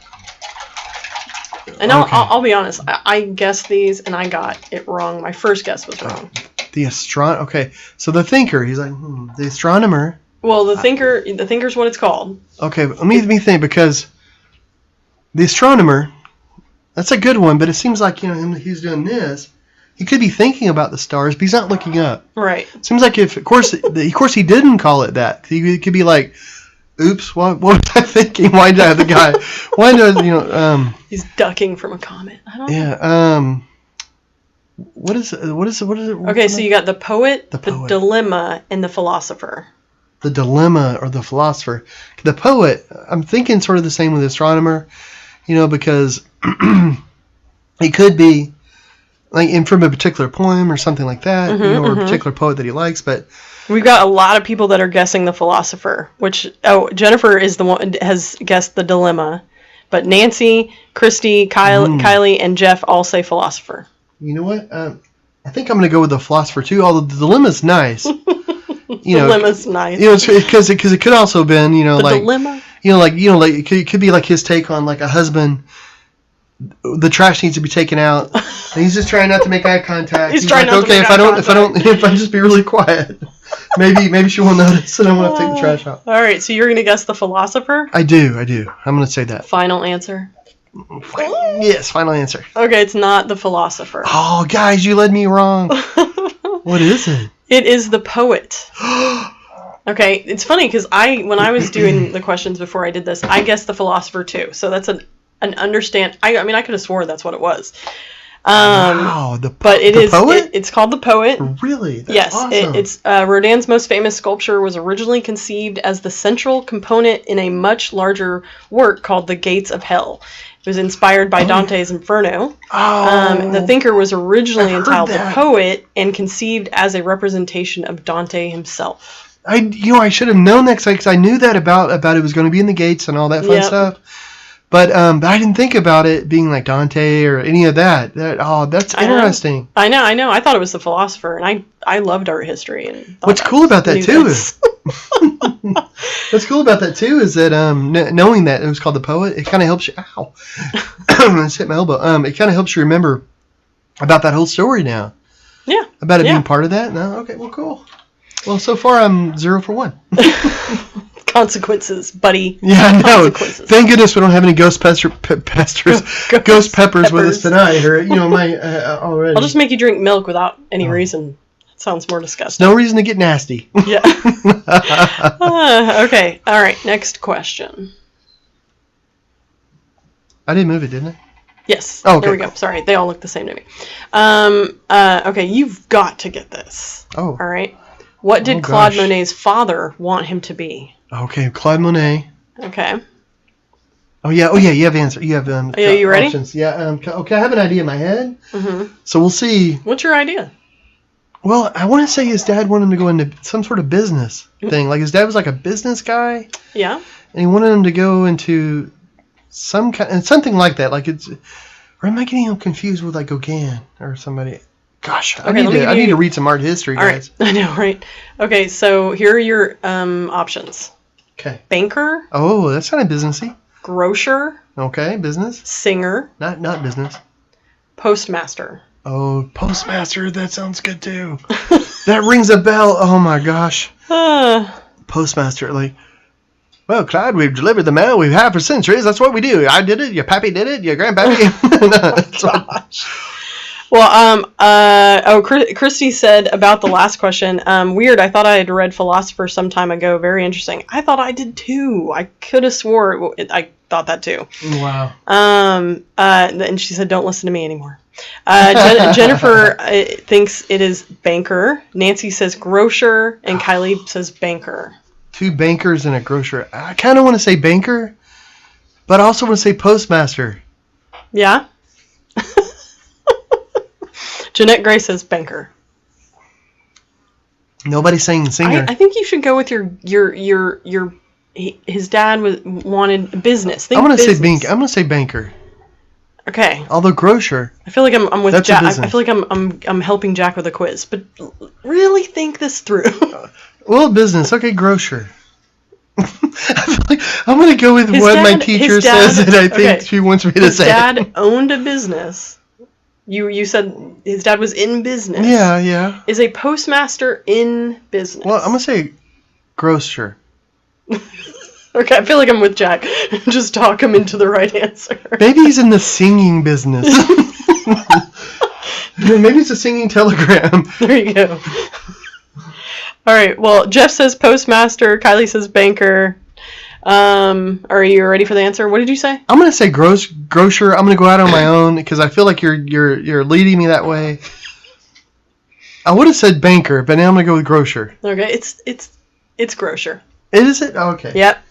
And I'll be honest. I guessed these and I got it wrong. My first guess was wrong. The astronomer. Okay, so the thinker. He's like the astronomer. Well, the thinker's what it's called. Okay, let me think, because the astronomer. That's a good one, but it seems like he's doing this. He could be thinking about the stars, but he's not looking up. Right. Seems like of course he didn't call it that. He could be like, "Oops, what was I thinking? Why did I have the guy? Why did He's ducking from a comment. I don't know. Yeah. What is it? Okay, so you got the poet, the dilemma, and the philosopher. The dilemma or the philosopher. The poet, I'm thinking sort of the same with the astronomer, because it could be like from a particular poem or something like that, or a particular poet that he likes. But we've got a lot of people that are guessing the philosopher. Jennifer is the one has guessed the dilemma, but Nancy, Christy, Kylie, and Jeff all say philosopher. You know what? I think I'm going to go with the philosopher too. Although the dilemma's nice. Dilemma's nice. Because it could also have been dilemma. It could be like his take on like a husband. The trash needs to be taken out. And he's just trying not to make eye contact. He's trying not to make eye contact. If I just be really quiet, maybe she won't notice, and I won't have to take the trash out. All right, so you're going to guess the philosopher? I do. I'm going to say that. Final answer. Yes, final answer. Okay, it's not the philosopher. Oh, guys, you led me wrong. What is it? It is the poet. Okay, it's funny because when I was doing the questions before I did this, I guessed the philosopher too. So that's an understand. I could have swore that's what it was. Wow, but it is poet? It's called the poet. Really? That's yes, awesome. It's Rodin's most famous sculpture was originally conceived as the central component in a much larger work called The Gates of Hell. It was inspired by Dante's Inferno. The Thinker was originally entitled The Poet and conceived as a representation of Dante himself. I should have known that because I knew that about it was going to be in the gates and all that fun stuff. But I didn't think about it being like Dante or any of that. That's interesting. I know. I thought it was the philosopher, and I loved art history. And what's cool about that too is what's cool about that too is that knowing that it was called the poet, it kind of helps you. Ow! I just hit my elbow. It kind of helps you remember about that whole story now. Yeah. About it being part of that. No. Okay. Well, cool. Well, so far I'm 0 for 1. Consequences, buddy. Yeah, no. Thank goodness we don't have any ghost peppers with us tonight, or my already. I'll just make you drink milk without any reason. That sounds more disgusting. No reason to get nasty. Yeah. Okay. All right. Next question. I didn't move it, didn't I? Yes. Oh, okay. There we go. Sorry, they all look the same to me. Okay, you've got to get this. Oh. All right. What did Claude Monet's father want him to be? Okay, Claude Monet. Okay. Oh yeah. You have answer. You have you ready? Options. Yeah. Okay. I have an idea in my head. Mm-hmm. So we'll see. What's your idea? Well, I want to say his dad wanted him to go into some sort of business thing. Like his dad was like a business guy. Yeah. And he wanted him to go into something like that. Like it's. Or am I getting him confused with like Gauguin or somebody? Gosh, I need to read some art history, guys. All right. I know, right? Okay, so here are your options. Okay. Banker. Oh, that sounded businessy. Grocer. Okay, business. Singer. Not business. Postmaster. Oh, postmaster. That sounds good too. That rings a bell. Oh my gosh. Postmaster, like. Well, Clyde, we've delivered the mail we've had for centuries. That's what we do. I did it. Your pappy did it. Your grandpappy. Gosh. Well, Christy said about the last question, weird, I thought I had read Philosopher some time ago. Very interesting. I thought I did too. I could have swore I thought that too. Wow. And she said, don't listen to me anymore. Jennifer thinks it is banker. Nancy says grocer. And Kylie says banker. 2 bankers and a grocer. I kind of want to say banker, but I also want to say postmaster. Yeah? Jeanette Gray says banker. Nobody's saying singer. I think you should go with his dad wanted business. I'm gonna say banker. Okay. Although grocer. I feel like I'm with Jack. I feel like I'm helping Jack with a quiz, but really think this through. Well, business. Okay, grocer. I feel like I'm gonna go with my teacher says that I think she wants me to say. His dad owned a business. You said his dad was in business. Yeah. Is a postmaster in business? Well, I'm going to say grocer. Okay, I feel like I'm with Jack. Just talk him into the right answer. Maybe he's in the singing business. Maybe it's a singing telegram. There you go. All right, well, Jeff says postmaster. Kylie says banker. Are you ready for the answer? What did you say? I'm gonna say grocer. I'm gonna go out on my own because I feel like you're leading me that way. I would have said banker, but now I'm gonna go with grocer. Okay, it's grocer. Is it? Oh, okay. Yep.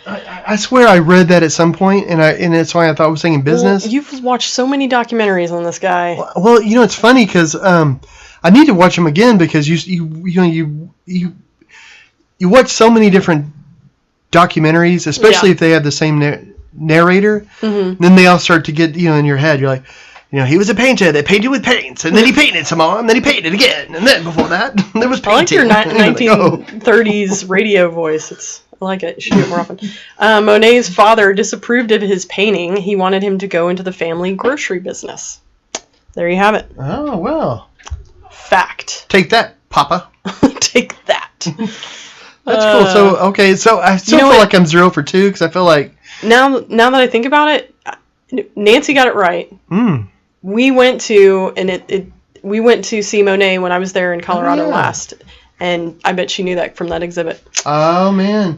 I swear I read that at some point, and that's why I thought I was saying business. Well, you've watched so many documentaries on this guy. Well, it's funny because I need to watch him again because you watch so many different documentaries, especially if they have the same narrator. Mm-hmm. Then they all start to get in your head. You're like, he was a painter that painted with paints, and then he painted some more, and then he painted again, and then before that there was painting. I like your 1930s radio voice. I like it. You should do it more often. Monet's father disapproved of his painting. He wanted him to go into the family grocery business. There you have it. Oh, well. Fact. Take that, Papa. Take that. That's cool. So, okay, so I still feel like I'm 0 for 2 because I feel like... Now that I think about it, Nancy got it right. We went to see Monet when I was there in Colorado last. And I bet she knew that from that exhibit. Oh, man.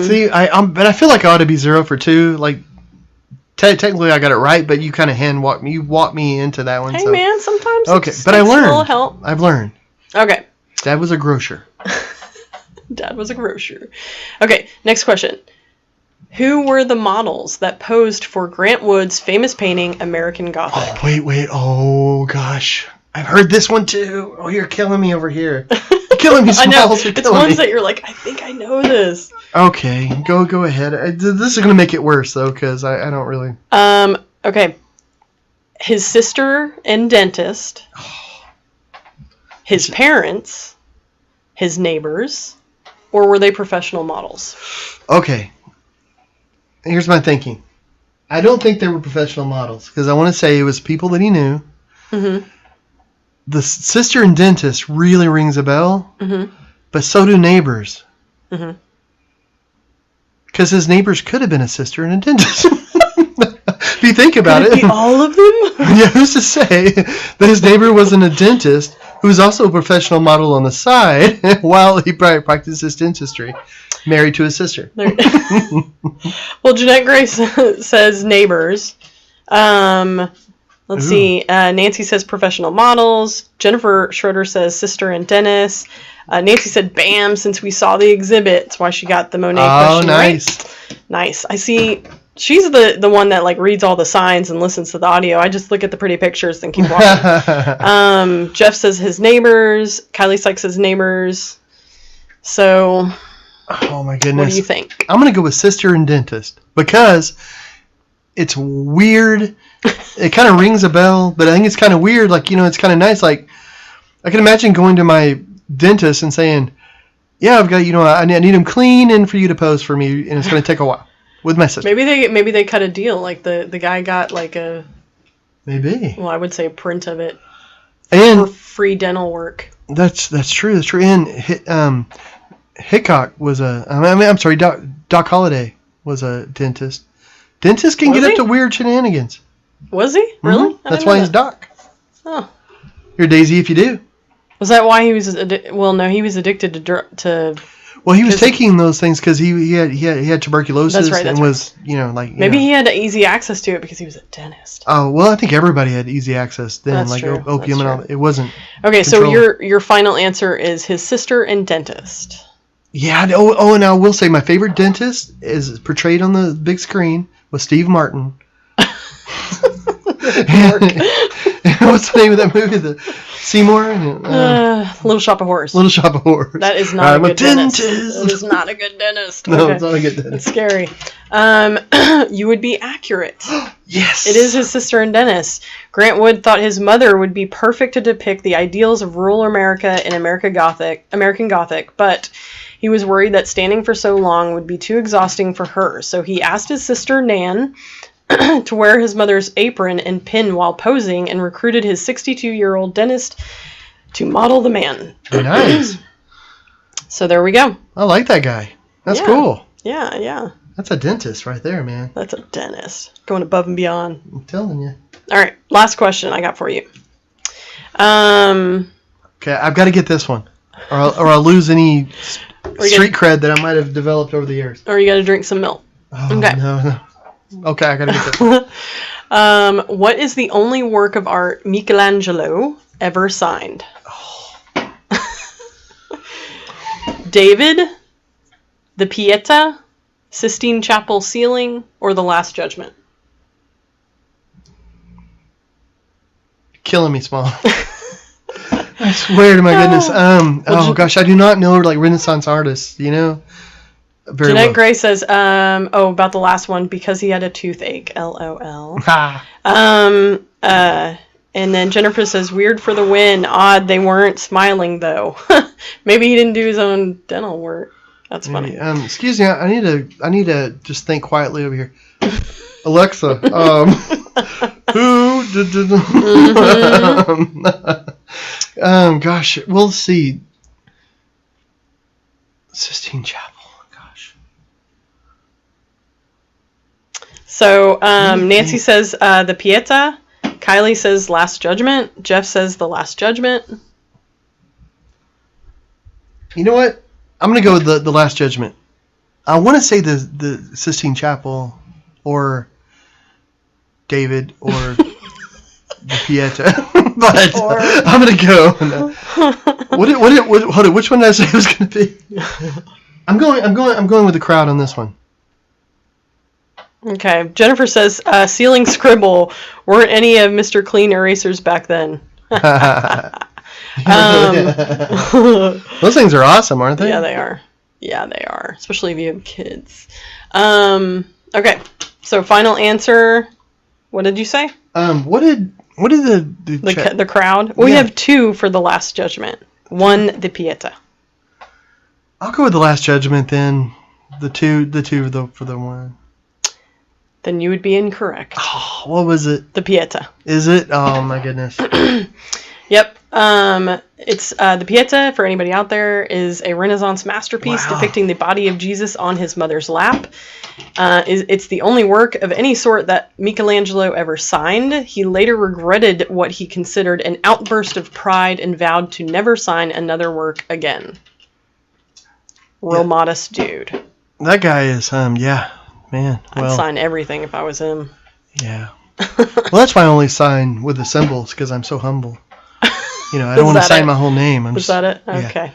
See, but I feel like I ought to be 0 for 2. Like, technically I got it right, but you kind of walked me into that one. Hey, man, sometimes but I learned. A little help. I've learned. Okay. Dad was a grocer. Dad was a grocer. Okay, next question. Who were the models that posed for Grant Wood's famous painting, American Gothic? Oh, wait. Oh, gosh. I've heard this one, too. Oh, you're killing me over here. You're killing me, Smalls. I know. It's ones that you're like, I think I know this. Okay, go ahead. This is going to make it worse, though, because I don't really... Okay. His sister and dentist. His parents. His neighbors. Or were they professional models? Okay. Here's my thinking. I don't think they were professional models, because I want to say it was people that he knew. Mm-hmm. The sister and dentist really rings a bell, but so do neighbors. Because his neighbors could have been a sister and a dentist. If you think about it. All of them? Yeah, who's to say that his neighbor wasn't a dentist who was also a professional model on the side while he practiced dentistry, married to his sister. Well, Jeanette Grace says neighbors. Let's see. Nancy says professional models. Jennifer Schroeder says sister and dentist. Nancy said BAM since we saw the exhibit. That's why she got the Monet question nice. right. Nice. I see she's the one that like reads all the signs and listens to the audio. I just look at the pretty pictures and keep walking. Jeff says his neighbors. Kylie Sykes says neighbors. So, oh my goodness, what do you think? I'm gonna go with sister and dentist because it's weird. It kind of rings a bell, but I think it's kind of weird. Like, it's kind of nice. Like, I can imagine going to my dentist and saying, "Yeah, I've got, I need them clean and for you to pose for me, and it's gonna take a while." With my sister. Maybe they cut a deal. Like the guy got like a. Maybe. Well, I would say a print of it. And for free dental work. That's true. That's true. And Hickok was Doc Holliday was a dentist. Dentists can get up to weird shenanigans. Was he? Really? Mm-hmm. That's why he's Doc. Oh. You're Daisy if you do. Was that why he was? Well, no, he was addicted to. Well, he was taking those things because he had tuberculosis. That's right. And was maybe he had easy access to it because he was a dentist. Oh well, I think everybody had easy access then, that's like true. opium and all. It wasn't. Okay, so your final answer is his sister and dentist. Yeah. Oh, and I will say my favorite dentist is portrayed on the big screen was Steve Martin. What's the name of that movie? The Seymour? Little Shop of Horrors. Little Shop of Horrors. That is not a good dentist. That is not a good dentist. No, it's not a good dentist. It's scary. You would be accurate. Yes. It is his sister and dentist. Grant Wood thought his mother would be perfect to depict the ideals of rural America in American Gothic, but he was worried that standing for so long would be too exhausting for her. So he asked his sister Nan to wear his mother's apron and pin while posing and recruited his 62-year-old dentist to model the man. Nice. So there we go. I like that guy. That's cool. Yeah. That's a dentist right there, man. That's a dentist. Going above and beyond. I'm telling you. All right. Last question I got for you. Okay, I've got to get this one. Or I'll lose any street cred that I might have developed over the years. Or you got to drink some milk. Oh, okay. No. Okay, I gotta get this. What is the only work of art Michelangelo ever signed? Oh. David, the Pieta, Sistine Chapel ceiling, or the Last Judgment? Killing me, Small. I swear to my goodness. Gosh, I do not know like Renaissance artists. Jeanette Gray says, about the last one, because he had a toothache, LOL. And then Jennifer says, weird for the win. Odd they weren't smiling, though. Maybe he didn't do his own dental work. That's funny. Excuse me, I need to just think quietly over here. Alexa, who did gosh, we'll see. Sistine Chapel. So Nancy says the Pieta. Kylie says Last Judgment. Jeff says the Last Judgment. You know what? I'm going to go with the Last Judgment. I want to say the Sistine Chapel or David or the Pieta, but I'm going to go. Hold on, which one did I say it was going to be? I'm going with the crowd on this one. Okay. Jennifer says, ceiling scribble. Weren't any of Mr. Clean erasers back then? Those things are awesome, aren't they? Yeah, they are. Especially if you have kids. Okay. So final answer. What did you say? What did the crowd? We have 2 for the Last Judgment. 1 the Pieta. I'll go with the Last Judgment then. The two for the one. Then you would be incorrect. Oh, what was it? The Pieta. Is it? Oh my goodness. Yep. It's the Pieta, for anybody out there, is a Renaissance masterpiece depicting the body of Jesus on his mother's lap. It's the only work of any sort that Michelangelo ever signed. He later regretted what he considered an outburst of pride and vowed to never sign another work again. Real modest dude. That guy is, man. I'd sign everything if I was him. Yeah. Well, that's why I only sign with the symbols, because I'm so humble. I don't want to sign my whole name. Was that it? Okay.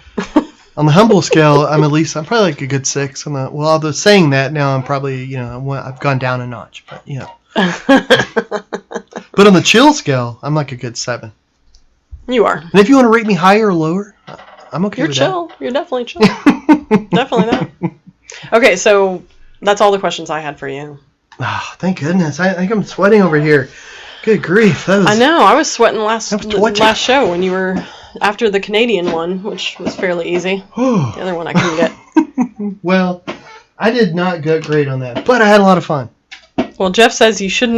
On the humble scale, I'm probably like a good 6. Although saying that now, I'm probably I've gone down a notch, but But on the chill scale, I'm like a good 7. You are. And if you want to rate me higher or lower, I'm okay with chill. that. You're definitely chill. Definitely that. Okay, so that's all the questions I had for you. Oh, thank goodness. I think I'm sweating over here. Good grief. I know. I was sweating last show when you were after the Canadian one, which was fairly easy. The other one I couldn't get. Well, I did not get great on that, but I had a lot of fun. Well, Jeff says you should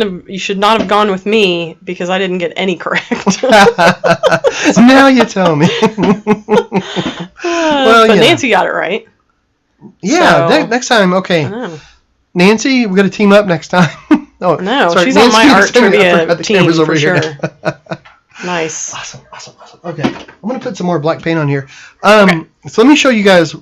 not have gone with me because I didn't get any correct. Now you tell me. But Nancy got it right. Yeah, so, next time, okay. Nancy, we got to team up next time. No, she's Nancy, on my art trivia team for sure. Nice. Awesome. Okay, I'm going to put some more black paint on here. So let me show you guys.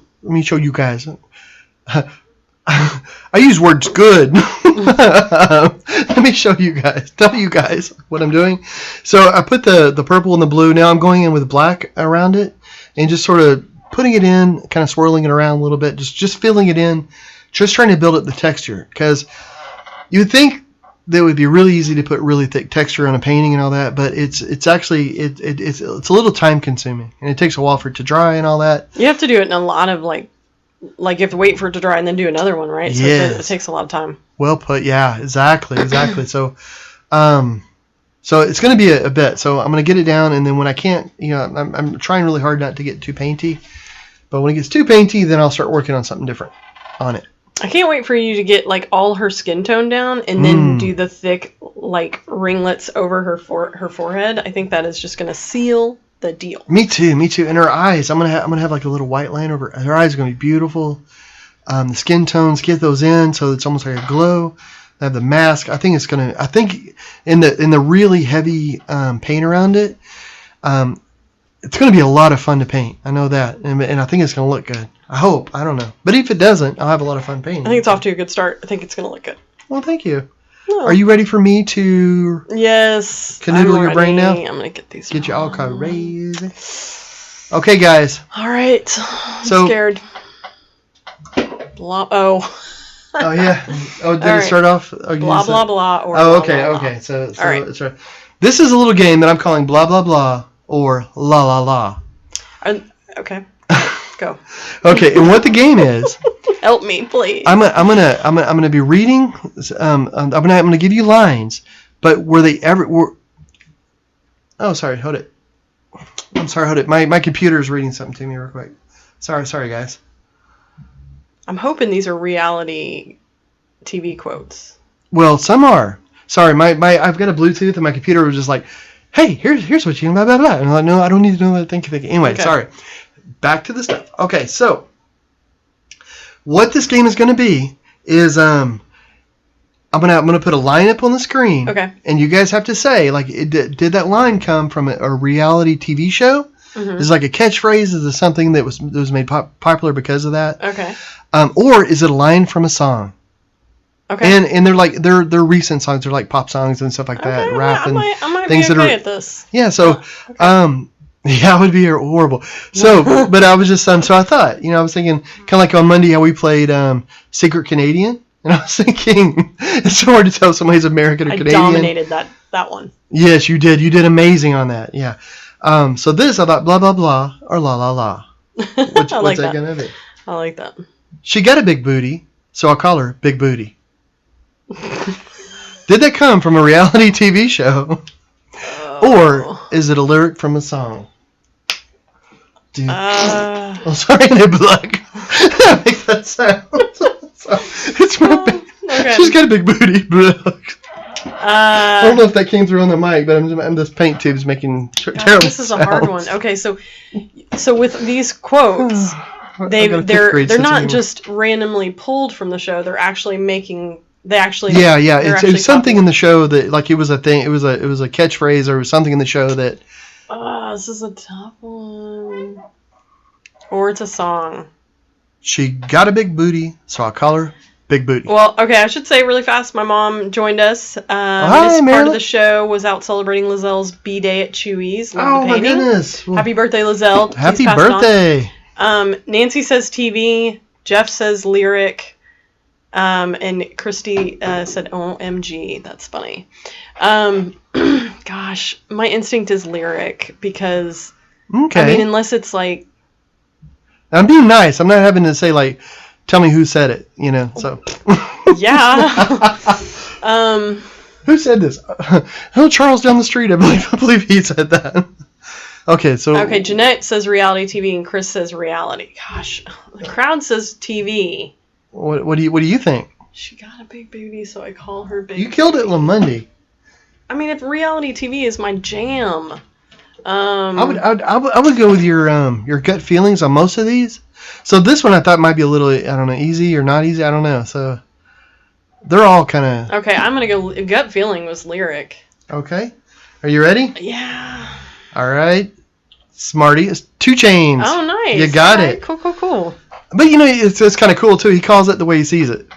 I use words good. Let me show you guys. Tell you guys what I'm doing. So I put the purple and the blue. Now I'm going in with black around it and just sort of putting it in, kind of swirling it around a little bit, just filling it in, just trying to build up the texture. Because you would think that it would be really easy to put really thick texture on a painting and all that, but it's actually it's a little time consuming, and it takes a while for it to dry and all that. You have to do it in a lot of like you have to wait for it to dry and then do another one, right? So it takes a lot of time. Well put. Yeah, exactly. So, so it's going to be a bit. So I'm going to get it down, and then when I can't, I'm trying really hard not to get too painty. But when it gets too painty, then I'll start working on something different on it. I can't wait for you to get like all her skin tone down, and then do the thick like ringlets over her forehead. I think that is just going to seal the deal. Me too. And her eyes, I'm gonna have like a little white line over her eyes. Are gonna be beautiful. The skin tones, get those in so it's almost like a glow. I have the mask. I think in the really heavy paint around it, it's gonna be a lot of fun to paint. I know that, and I think it's gonna look good. I hope. I don't know, but if it doesn't, I'll have a lot of fun painting. I think it's off to a good start. I think it's gonna look good. Well, thank you. No. Are you ready for me to canoodle your brain now? I'm going to get these. Get you all crazy. Okay, guys. All right. I'm scared. Blah. Oh, yeah. Oh, did it start off? Oh, blah, blah, blah. Or okay. Blah, okay. So all right. That's right. This is a little game that I'm calling blah, blah, blah or la, la, la. Okay. Go. Okay, and what the game is? Help me, please. I'm gonna be reading. I'm gonna give you lines, but were they ever? Oh, sorry. Hold it. I'm sorry. Hold it. My computer is reading something to me real quick. Sorry, guys. I'm hoping these are reality TV quotes. Well, some are. Sorry, I've got a Bluetooth, and my computer was just like, "Hey, here's what you blah blah blah." And I'm like, "No, I don't need to know that. Thank you. Anyway, okay. Sorry. Back to the stuff. Okay, so what this game is going to be is I'm gonna put a line up on the screen. Okay. And you guys have to say like, did that line come from a reality TV show? Mm-hmm. Is it like a catchphrase? Is it something that was made popular because of that? Okay. Or is it a line from a song? Okay. And they're recent songs. They're like pop songs and stuff like that. Rap and I might things be okay that are at this. Yeah. So yeah, it would be horrible. So, but I was just so I thought, I was thinking kind of like on Monday how we played Secret Canadian, and I was thinking it's so hard to tell if somebody's American or Canadian. I dominated that one. Yes, you did. You did amazing on that. Yeah. So this I thought blah blah blah or la la la. What's that gonna be? I like that. She got a big booty, so I'll call her Big Booty. Did that come from a reality TV show? Or is it a lyric from a song? I'm sorry, Nibluk. That makes that sound. It's my okay. She's got a big booty. I don't know if that came through on the mic, but I'm this paint tube's making terrible This is a hard one. Okay, so with these quotes, they're not just randomly pulled from the show. They're actually making. Yeah. It's something in the show that like it was a thing. It was a catchphrase or it was something in the show that. This is a tough one. Or it's a song. She got a big booty, so I'll call her Big Booty. Well, okay, I should say really fast. My mom joined us. Hi, part of the show was out celebrating Lizelle's B-Day at Chewy's. Oh my goodness! Happy birthday, Lizelle. Happy birthday! Nancy says TV. Jeff says lyric. And Christy said OMG. That's funny. Gosh, my instinct is lyric because, Okay. I mean, unless it's like... I'm being nice. I'm not having to say, like, tell me who said it, you know, so. Yeah. Who said this? Oh, Charles down the street. I believe he said that. Okay, so. Okay, Jeanette says reality TV and Chris says reality. Gosh, the crowd says TV. What do you think? She got a big booty, so I call her big. You killed it, Lamundi. I mean, if reality TV is my jam. I would go with your gut feelings on most of these. So this one I thought might be a little, I don't know, easy or not easy. I don't know. So they're all kind of. Okay, I'm gonna go. Gut feeling was lyric. Okay, are you ready? Yeah. All right, Smarty. It's 2 Chainz. Oh, nice. You got right, it. Cool. But you know, it's kind of cool too. He calls it the way he sees it.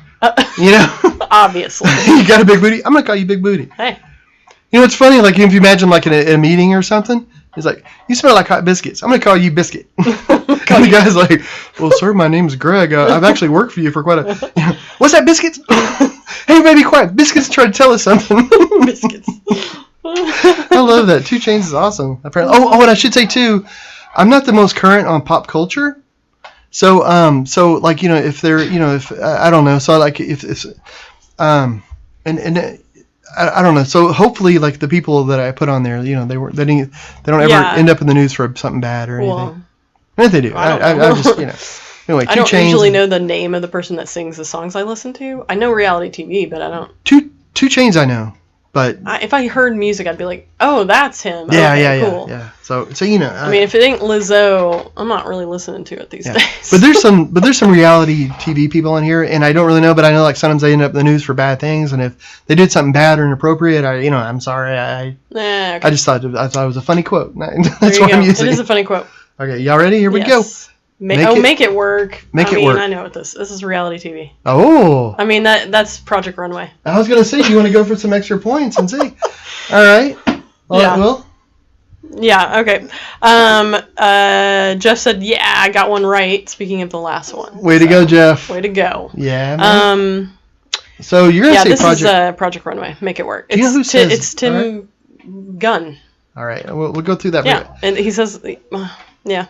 You know. Obviously. You got a big booty. I'm gonna call you Big Booty. Hey. You know, it's funny. Like if you imagine like in a meeting or something. He's like, you smell like hot biscuits. I'm going to call you Biscuit. And the guy's like, well, sir, my name's Greg. I've actually worked for you for quite a... You know, what's that, Biscuits? Hey, baby, quiet. Biscuits trying to tell us something. Biscuits. I love that. 2 Chainz is awesome. Apparently. Oh, and I should say, too, I'm not the most current on pop culture. So like, you know, if they're, you know, if... I don't know. So, like, if it's... I don't know. So hopefully, like the people that I put on there, you know, they don't ever end up in the news for something bad or anything. Well, and if they do, I just, you know. Anyway, 2 Chainz. I don't usually know the name of the person that sings the songs I listen to. I know reality TV, but I don't. 2 Chainz, I know, but if I heard music, I'd be like, oh, that's him. Yeah, okay, cool. yeah. So you know. I mean, if it ain't Lizzo, I'm not really listening to it these days. But there's some reality TV people in here, and I don't really know, but I know like sometimes they end up in the news for bad things, and if they did something bad or inappropriate, I'm sorry. Okay. I just thought it was a funny quote. That's what I'm using. It is a funny quote. Okay, y'all ready? Here we go. Make it work. Make it work. I know what this is reality TV. Oh. I mean that's Project Runway. I was gonna say, you want to go for some extra points and see? All right. Yeah. Well. Yeah. Okay. Jeff said, "Yeah, I got one right." Speaking of the last one. Way to go, Jeff. Way to go. Yeah. Man. So you're gonna say Project. Yeah, this is Project Runway. Make it work. Do you know who says? It's Tim Gunn. All right. We'll go through that. Yeah, and he says, yeah.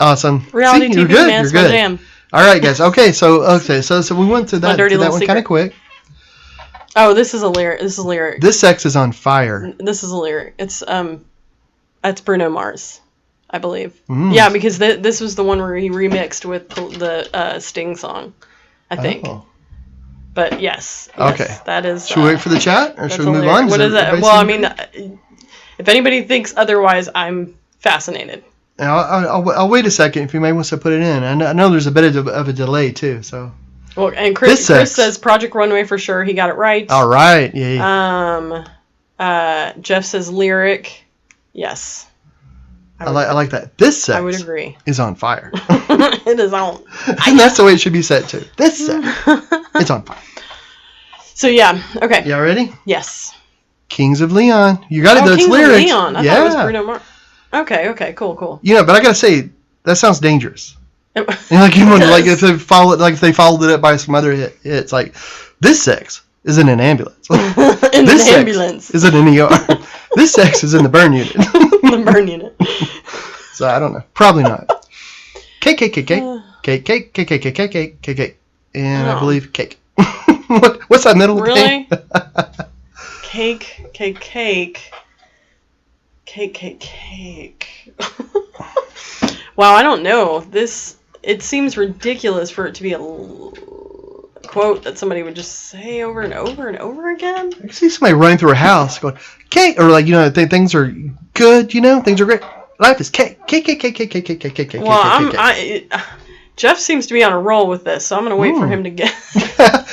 Awesome. Reality TV, you're good. man. You're It's good. my jam. All right, guys. Okay, so we went through that one kind of quick. Oh, this is a lyric. This sex is on fire. This is a lyric. It's Bruno Mars, I believe. Mm. Yeah, because this was the one where he remixed with the Sting song, I think. Oh. But yes. Okay. That is. Should we wait for the chat, or should we move on? What is that? Well, I mean, if anybody thinks otherwise, I'm fascinated. I'll wait a second if you may want to put it in. I know there's a bit of a delay too, so. Well, and Chris says Project Runway for sure. He got it right. All right. Yeah. Jeff says lyric. Yes. I like that. This sex. I would agree. Is on fire. It is on. And that's the way it should be said too. This sex. It's on fire. So yeah. Okay. Y'all ready? Yes. Kings of Leon. You got it. That's Kings lyrics. of Leon. I thought it was Bruno Mars. Okay. Cool. You know, but I gotta say that sounds dangerous. You know, like you wonder, like if they followed it up by some other hits, like this sex is in an ambulance. This sex is in an ER. This sex is in the burn unit. The burn unit. So I don't know. Probably not. Cake. And I believe cake. What's that middle thing? Really? Cake. Wow, I don't know. It seems ridiculous for it to be a quote that somebody would just say over and over and over again. I can see somebody running through a house going, cake, or like, you know, things are good, you know, things are great. Life is cake. Well, Jeff seems to be on a roll with this, so I'm gonna wait for him to guess.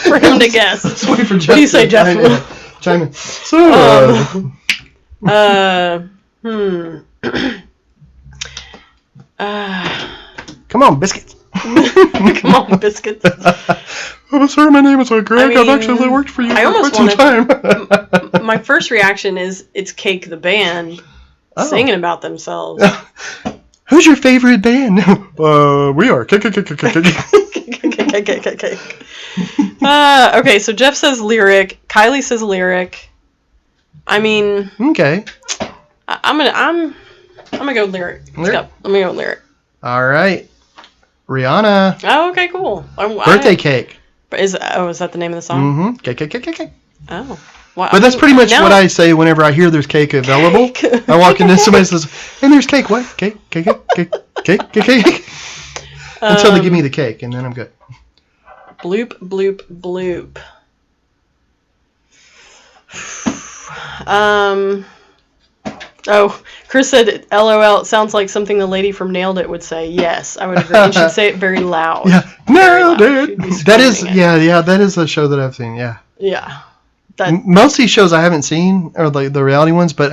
Let's wait for Jeff. What do you say, Jeff? Chime in. Come on, biscuits. Come on, biscuits. I'm sorry, my name is Greg. I mean, I've actually worked for you for quite some time. My first reaction is it's Cake the band singing about themselves. Who's your favorite band? We are. Okay, so Jeff says lyric. Kylie says lyric. I mean, okay. I'm gonna go lyric. Let's go. Let me go lyric. All right, Rihanna. Oh, okay, cool. Birthday cake. Is that the name of the song? Cake. Oh. Well, But that's pretty much what I say whenever I hear there's cake available. I walk in and somebody says, "Hey, there's cake." What? Cake. Until they give me the cake, and then I'm good. Bloop, bloop, bloop. Oh, Chris said, "LOL, it sounds like something the lady from Nailed It would say." Yes, I would agree. And she'd say it very loud. Yeah, Nailed It. That is, it. yeah, that is a show that I've seen. Yeah. Yeah. Most of these shows I haven't seen, or like the reality ones, but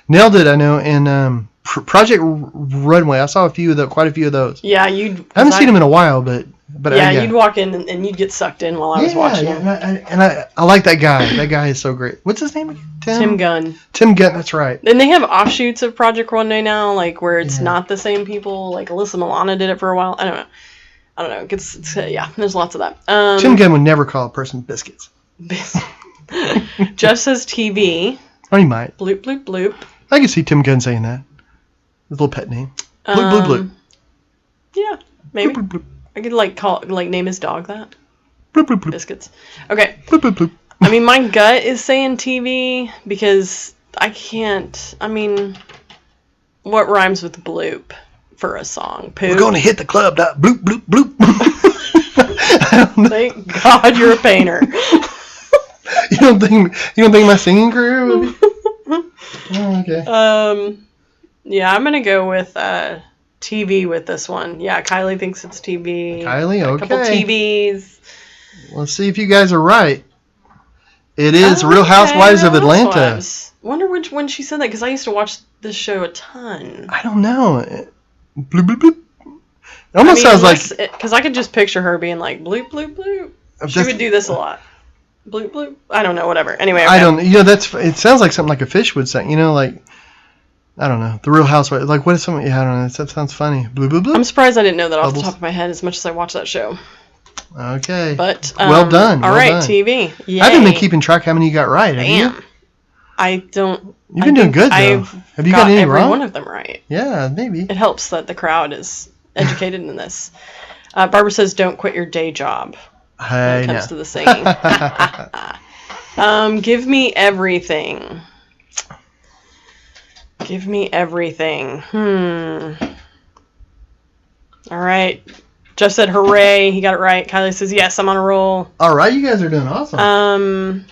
Nailed It I know, and Project Runway I saw quite a few of those. Yeah, I haven't seen them in a while, but yeah, you'd walk in and you'd get sucked in while I was watching them. And I like that guy. That guy is so great. What's his name again? Tim Gunn. Tim Gunn, that's right. And they have offshoots of Project Runway now, like where it's not the same people. Like Alyssa Milano did it for a while. I don't know. It's yeah, there's lots of that. Tim Gunn would never call a person biscuits. Jeff says TV. Or he might. Bloop, bloop, bloop. I can see Tim Gunn saying that. His little pet name. Bloop, bloop, bloop. Yeah, maybe. Bloop, bloop, bloop. I could name his dog that. Bloop, bloop, bloop. Biscuits. Okay. Bloop, bloop, bloop. I mean, my gut is saying TV because I can't. I mean, what rhymes with bloop for a song? Poop. We're going to hit the club. Bloop, bloop, bloop. Thank God you're a painter. You don't think my singing career would be? Oh, okay. Yeah, I'm gonna go with TV with this one. Yeah, Kylie thinks it's TV. Kylie, okay. A couple TVs. Let's see if you guys are right. It is Real Housewives of Atlanta. Housewives. Wonder which one she said that because I used to watch this show a ton. I don't know. Bloop, bloop, bloop. It almost sounds like because I could just picture her being like bloop bloop bloop. She would do this a lot. Bloop bloop. I don't know. Whatever. Anyway. Okay. I don't. It sounds like something like a fish would say. Like. I don't know. The Real Housewives. Like, what is something? Yeah, I don't know. That sounds funny. Bloop, bloop, bloop. I'm surprised I didn't know that off the top of my head as much as I watched that show. Okay. But well done. All right, TV. Yay. I haven't been keeping track how many you got right. Have you? I don't. You've been doing good though. Have you got any every wrong? One of them right. Yeah, maybe. It helps that the crowd is educated in this. Barbara says, "Don't quit your day job." When it comes to the singing. Give me everything. Give me everything. All right. Jeff said, hooray. He got it right. Kylie says, yes, I'm on a roll. All right. You guys are doing awesome.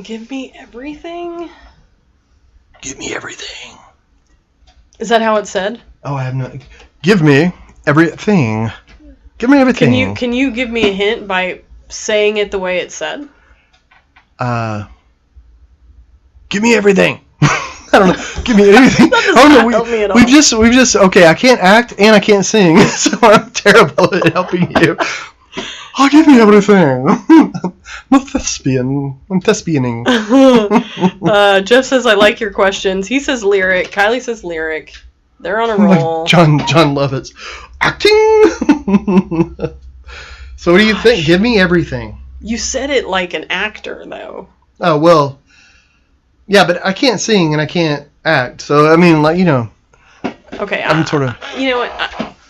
Give me everything? Give me everything. Is that how it said? Oh, I have no... Give me everything. Give me everything. Can you give me a hint by saying it the way it said? Give me everything. I don't know. Give me anything. That does not help me at all. We've just okay. I can't act and I can't sing, so I'm terrible at helping you. Oh, give me everything. I'm thespianing. Jeff says I like your questions. He says lyric. Kylie says lyric. They're on a roll. Like John Lovitz acting. So what do you think? Give me everything. You said it like an actor, though. Oh well. Yeah, but I can't sing and I can't act. So, I mean, like, Okay. I'm sort of... You know what?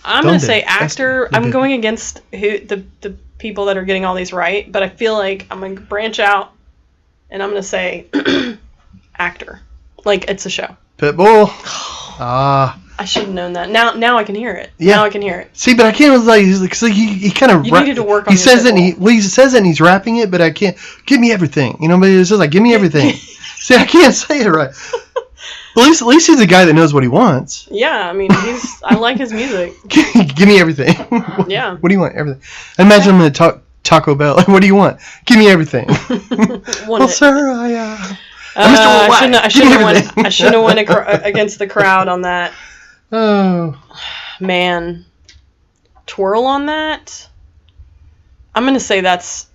I'm going to say actor. I'm going against the people that are getting all these right, but I feel like I'm going to branch out and I'm going to say actor. Like, it's a show. Pitbull. I should have known that. Now I can hear it. Yeah. Now I can hear it. See, but I can't, like, he kind of... You needed to work on He says it and he's rapping it, but I can't... Give me everything. But he says, like, give me everything. See, I can't say it right. At least he's a guy that knows what he wants. Yeah, I mean, I like his music. Give me everything. Yeah. What do you want? Everything. Imagine I'm at Taco Bell. What do you want? Give me everything. Well, sir, I shouldn't have went against the crowd on that. Oh. Man. Twirl on that? I'm gonna say that's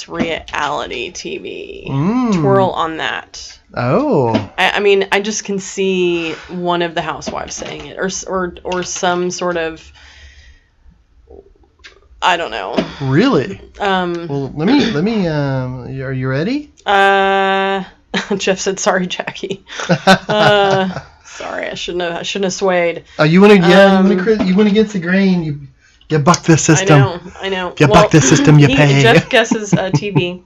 reality TV. Twirl on that. Oh. I mean, I just can see one of the housewives saying it, or some sort of, I don't know. Really? Well, let me. Are you ready? Jeff said, "Sorry, Jackie." Sorry, I shouldn't have swayed. Oh, you want to? Yeah, you went against the grain. You buck the system. I know. You buck the system. You pay. Jeff guesses TV.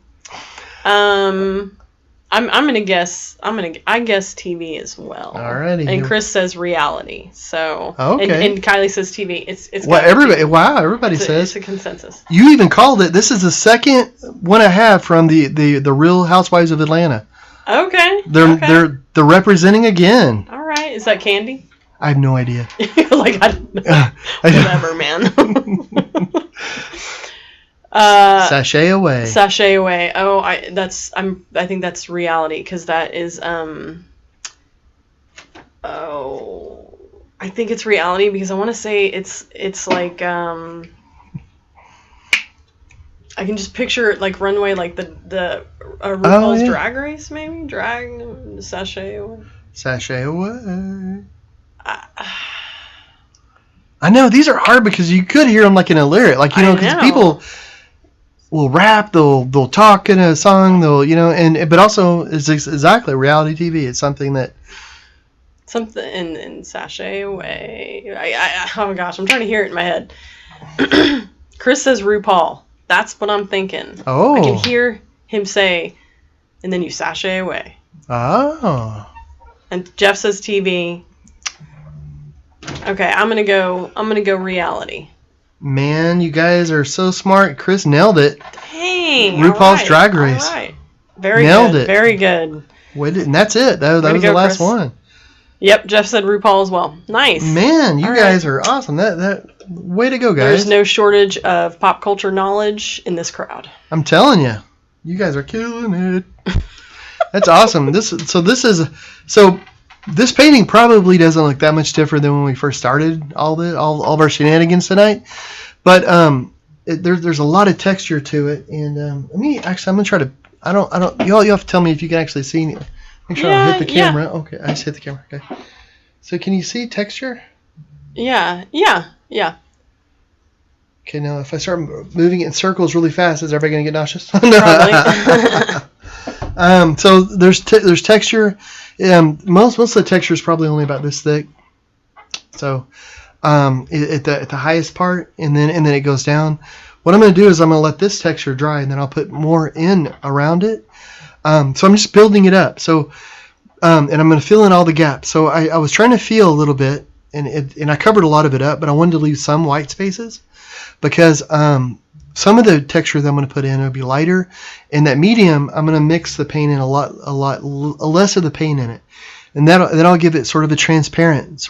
I'm gonna guess. I guess TV as well. Alrighty. And Chris says reality. So. Okay. And Kylie says TV. It's. Well, everybody. Wow, everybody says. It's a consensus. You even called it. This is the second one I have from the Real Housewives of Atlanta. Okay. They're representing again. All right. Is that Candy? I have no idea. Like I don't know. Whatever, man. Sashay away. Sashay away. Oh, I think that's reality because that is I think it's reality because I want to say it's like I can just picture like runway like the RuPaul's Drag Race maybe Sashay away. Sashay away. I know these are hard because you could hear them like in a lyric, like because people will rap, they'll talk in a song, but also it's exactly reality TV. It's something that in Sashay away. Oh gosh, I'm trying to hear it in my head. Chris says RuPaul. That's what I'm thinking. Oh, I can hear him say, and then you sashay away. Oh. And Jeff says TV. Okay, I'm gonna go reality. Man, you guys are so smart. Chris nailed it. Dang. RuPaul's Drag Race. All right. Very nailed good. it. Very good. And that's it. That was the last one. Yep, Jeff said RuPaul as well. Nice. Man, you guys are awesome. That way to go, guys. There's no shortage of pop culture knowledge in this crowd. I'm telling you, you guys are killing it. That's awesome. This painting probably doesn't look that much different than when we first started all of our shenanigans tonight, but there's a lot of texture to it, and I'm gonna try to. I don't. You have to tell me if you can actually see me. Make sure I hit the camera. Yeah. Okay, I just hit the camera. Okay. So can you see texture? Yeah. Okay, now if I start moving it in circles really fast, is everybody gonna get nauseous? Probably. So there's texture. Most of the texture is probably only about this thick. So at the highest part, and then it goes down. What I'm going to do is I'm going to let this texture dry, and then I'll put more in around it. So I'm just building it up. So and I'm going to fill in all the gaps. So I was trying to feel a little bit, and I covered a lot of it up, but I wanted to leave some white spaces because some of the texture that I'm going to put in will be lighter, and that medium I'm going to mix the paint in a lot less of the paint in it, and that'll give it sort of a transparent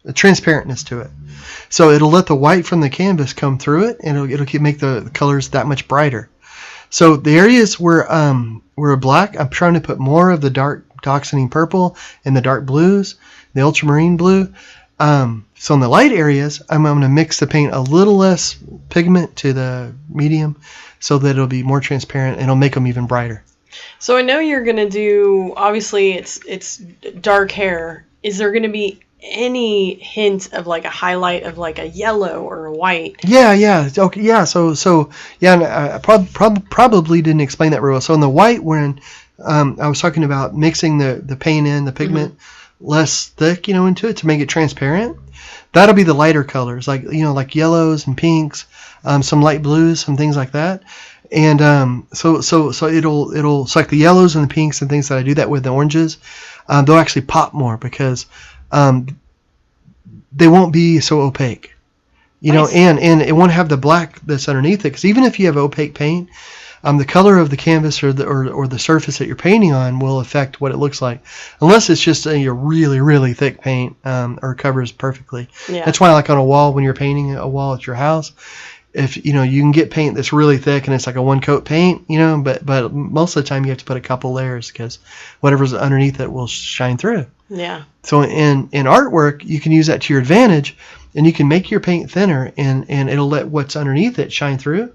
a transparentness to it. So it'll let the white from the canvas come through it, and it'll make the colors that much brighter. So the areas where black, I'm trying to put more of the dark dioxazine purple and the dark blues, the ultramarine blue. So in the light areas, I'm going to mix the paint a little less pigment to the medium so that it'll be more transparent and it'll make them even brighter. So I know you're going to do, obviously it's dark hair. Is there going to be any hint of like a highlight of like a yellow or a white? Yeah. Okay, yeah. So yeah, I probably didn't explain that very well. So in the white, when I was talking about mixing the paint in, the pigment less thick, into it to make it transparent. That'll be the lighter colors, like yellows and pinks, some light blues, some things like that. And so it'll like the yellows and the pinks and things that I do that with, the oranges, they'll actually pop more because they won't be so opaque, nice. and it won't have the black that's underneath it, because even if you have opaque paint, the color of the canvas or the surface that you're painting on will affect what it looks like, unless it's just a really, really thick paint or covers perfectly. Yeah. That's why, like on a wall, when you're painting a wall at your house, if you can get paint that's really thick and it's like a one coat paint, but most of the time you have to put a couple layers because whatever's underneath it will shine through. Yeah. So in artwork, you can use that to your advantage, and you can make your paint thinner, and it'll let what's underneath it shine through.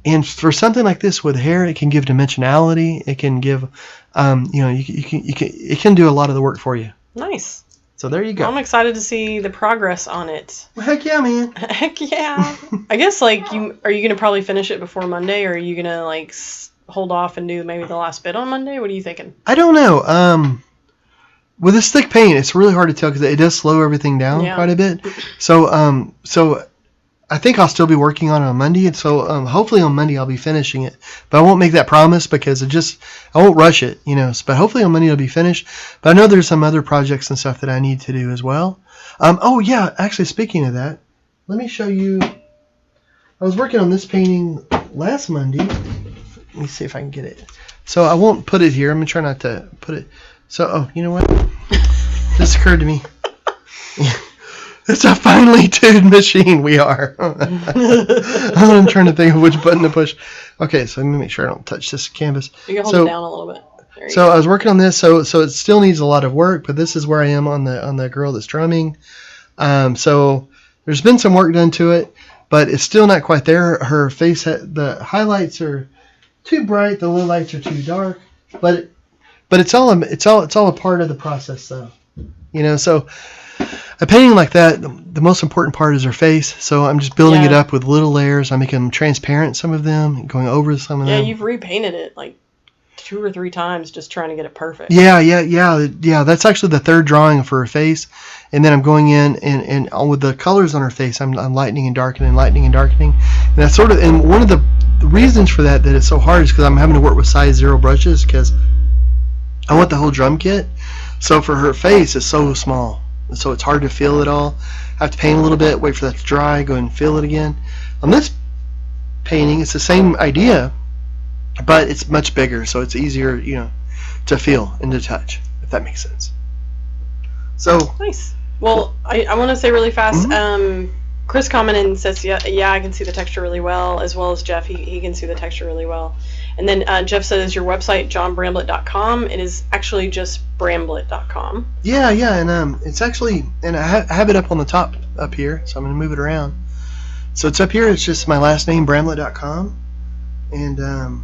And for something like this with hair, it can give dimensionality. It can give, it can do a lot of the work for you. Nice. So there you go. I'm excited to see the progress on it. Well, heck yeah, man. Heck yeah. I guess are you gonna probably finish it before Monday, or are you gonna hold off and do maybe the last bit on Monday? What are you thinking? I don't know. With this thick paint, it's really hard to tell because it does slow everything down quite a bit. So I think I'll still be working on it on Monday, and so hopefully on Monday I'll be finishing it. But I won't make that promise because I won't rush it, But hopefully on Monday it'll be finished. But I know there's some other projects and stuff that I need to do as well. Oh yeah, actually speaking of that, let me show you. I was working on this painting last Monday. Let me see if I can get it. So I won't put it here. I'm gonna try not to put it. So you know what? This occurred to me. It's a finely tuned machine we are. I'm trying to think of which button to push. Okay, so let me make sure I don't touch this canvas. You can hold it down a little bit. There you go. I was working on this, so it still needs a lot of work, but this is where I am on the girl that's drumming. So there's been some work done to it, but it's still not quite there. Her face, the highlights are too bright, the low lights are too dark, but it's all a part of the process, though. So. A painting like that, the most important part is her face. So I'm just building it up with little layers. I'm making them transparent, some of them, going over some of them. Yeah, you've repainted it 2 or 3 times just trying to get it perfect. Yeah. That's actually the third drawing for her face. And then I'm going in and with the colors on her face, I'm lightening and darkening, And that's and one of the reasons for that it's so hard is because I'm having to work with size 0 brushes because I want the whole drum kit. So for her face, it's so small. So it's hard to feel it all. I have to paint a little bit, wait for that to dry, go and fill it again. On this painting, it's the same idea, but it's much bigger, so it's easier, to feel and to touch, if that makes sense. So nice. Well, I want to say really fast. Chris commented and says, yeah, I can see the texture really well, as well as Jeff. He can see the texture really well. And then Jeff says, your website, johnbramblett.com. It is actually just bramblett.com. Yeah, and it's actually, and I have it up on the top up here, so I'm going to move it around. So it's up here. It's just my last name, bramblett.com. And,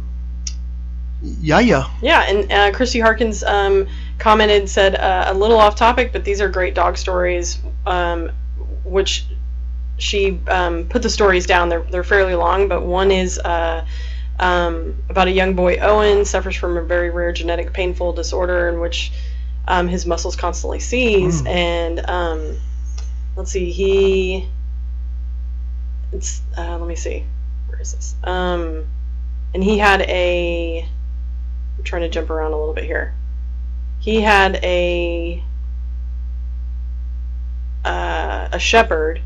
yeah. Yeah, and Christy Harkins commented, said, a little off topic, but these are great dog stories, which she put the stories down. They're fairly long, but one is about a young boy, Owen, suffers from a very rare genetic painful disorder in which his muscles constantly seize. And let's see, let me see, where is this? And he had I'm trying to jump around a little bit here. He had a shepherd.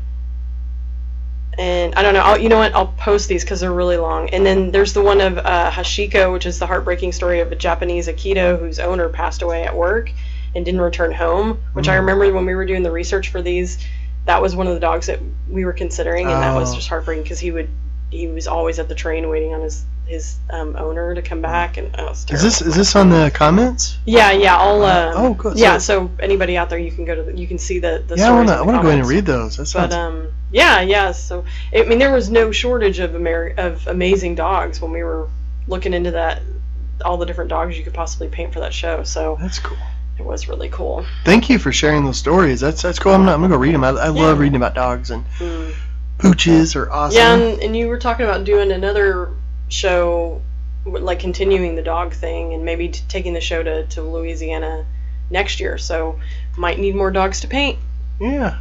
And I don't know. You know what? I'll post these because they're really long. And then there's the one of Hashiko, which is the heartbreaking story of a Japanese Aikido whose owner passed away at work and didn't return home. Which I remember when we were doing the research for these, that was one of the dogs that we were considering, and that was just heartbreaking because he was always at the train waiting on his owner to come back, and it was terrible. Is this on the comments? Yeah. I'll. Good. Yeah. So anybody out there, you can you can see the yeah. stories I want to go in and read those. That sounds. But yeah. So I mean, there was no shortage of amazing dogs when we were looking into that, all the different dogs you could possibly paint for that show. So that's cool. It was really cool. Thank you for sharing those stories. That's cool. I'm gonna go read them. I love reading about dogs, and pooches are awesome. Yeah, and you were talking about doing another show, like continuing the dog thing, and maybe taking the show to Louisiana next year. So might need more dogs to paint. Yeah.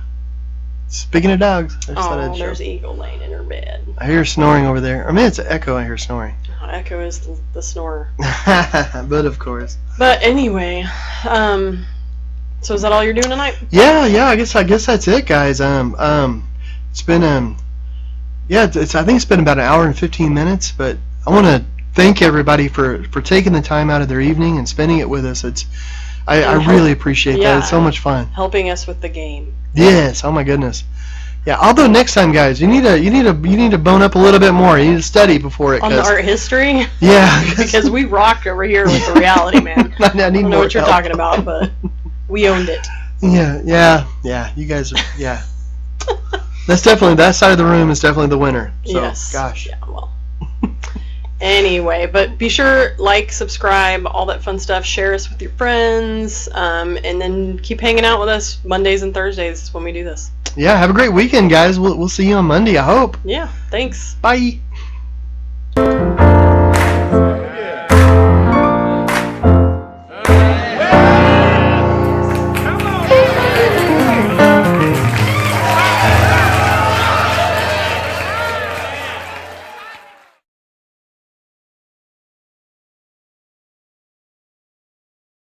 Speaking of dogs, there's Eagle laying in her bed. I hear snoring over there. I mean, it's an Echo. I hear snoring. Echo is the snorer. But of course. But anyway, so is that all you're doing tonight? Yeah. I guess that's it, guys. It's been I think it's been about an hour and 15 minutes. But I want to thank everybody for taking the time out of their evening and spending it with us. I really appreciate that. It's so much fun. Helping us with the game. Yes. Oh my goodness. Yeah. Although next time, guys, you need to bone up a little bit more. You need to study before it. On the art history. Yeah. Because we rocked over here with the reality, man. I don't know what you're talking about, but we owned it. Yeah. You guys. That's definitely, that side of the room is definitely the winner. So, yes. Gosh. Yeah. Well. Anyway, but be sure, like, subscribe, all that fun stuff. Share us with your friends, and then keep hanging out with us Mondays and Thursdays when we do this. Yeah, have a great weekend, guys. We'll see you on Monday, I hope. Yeah, thanks. Bye.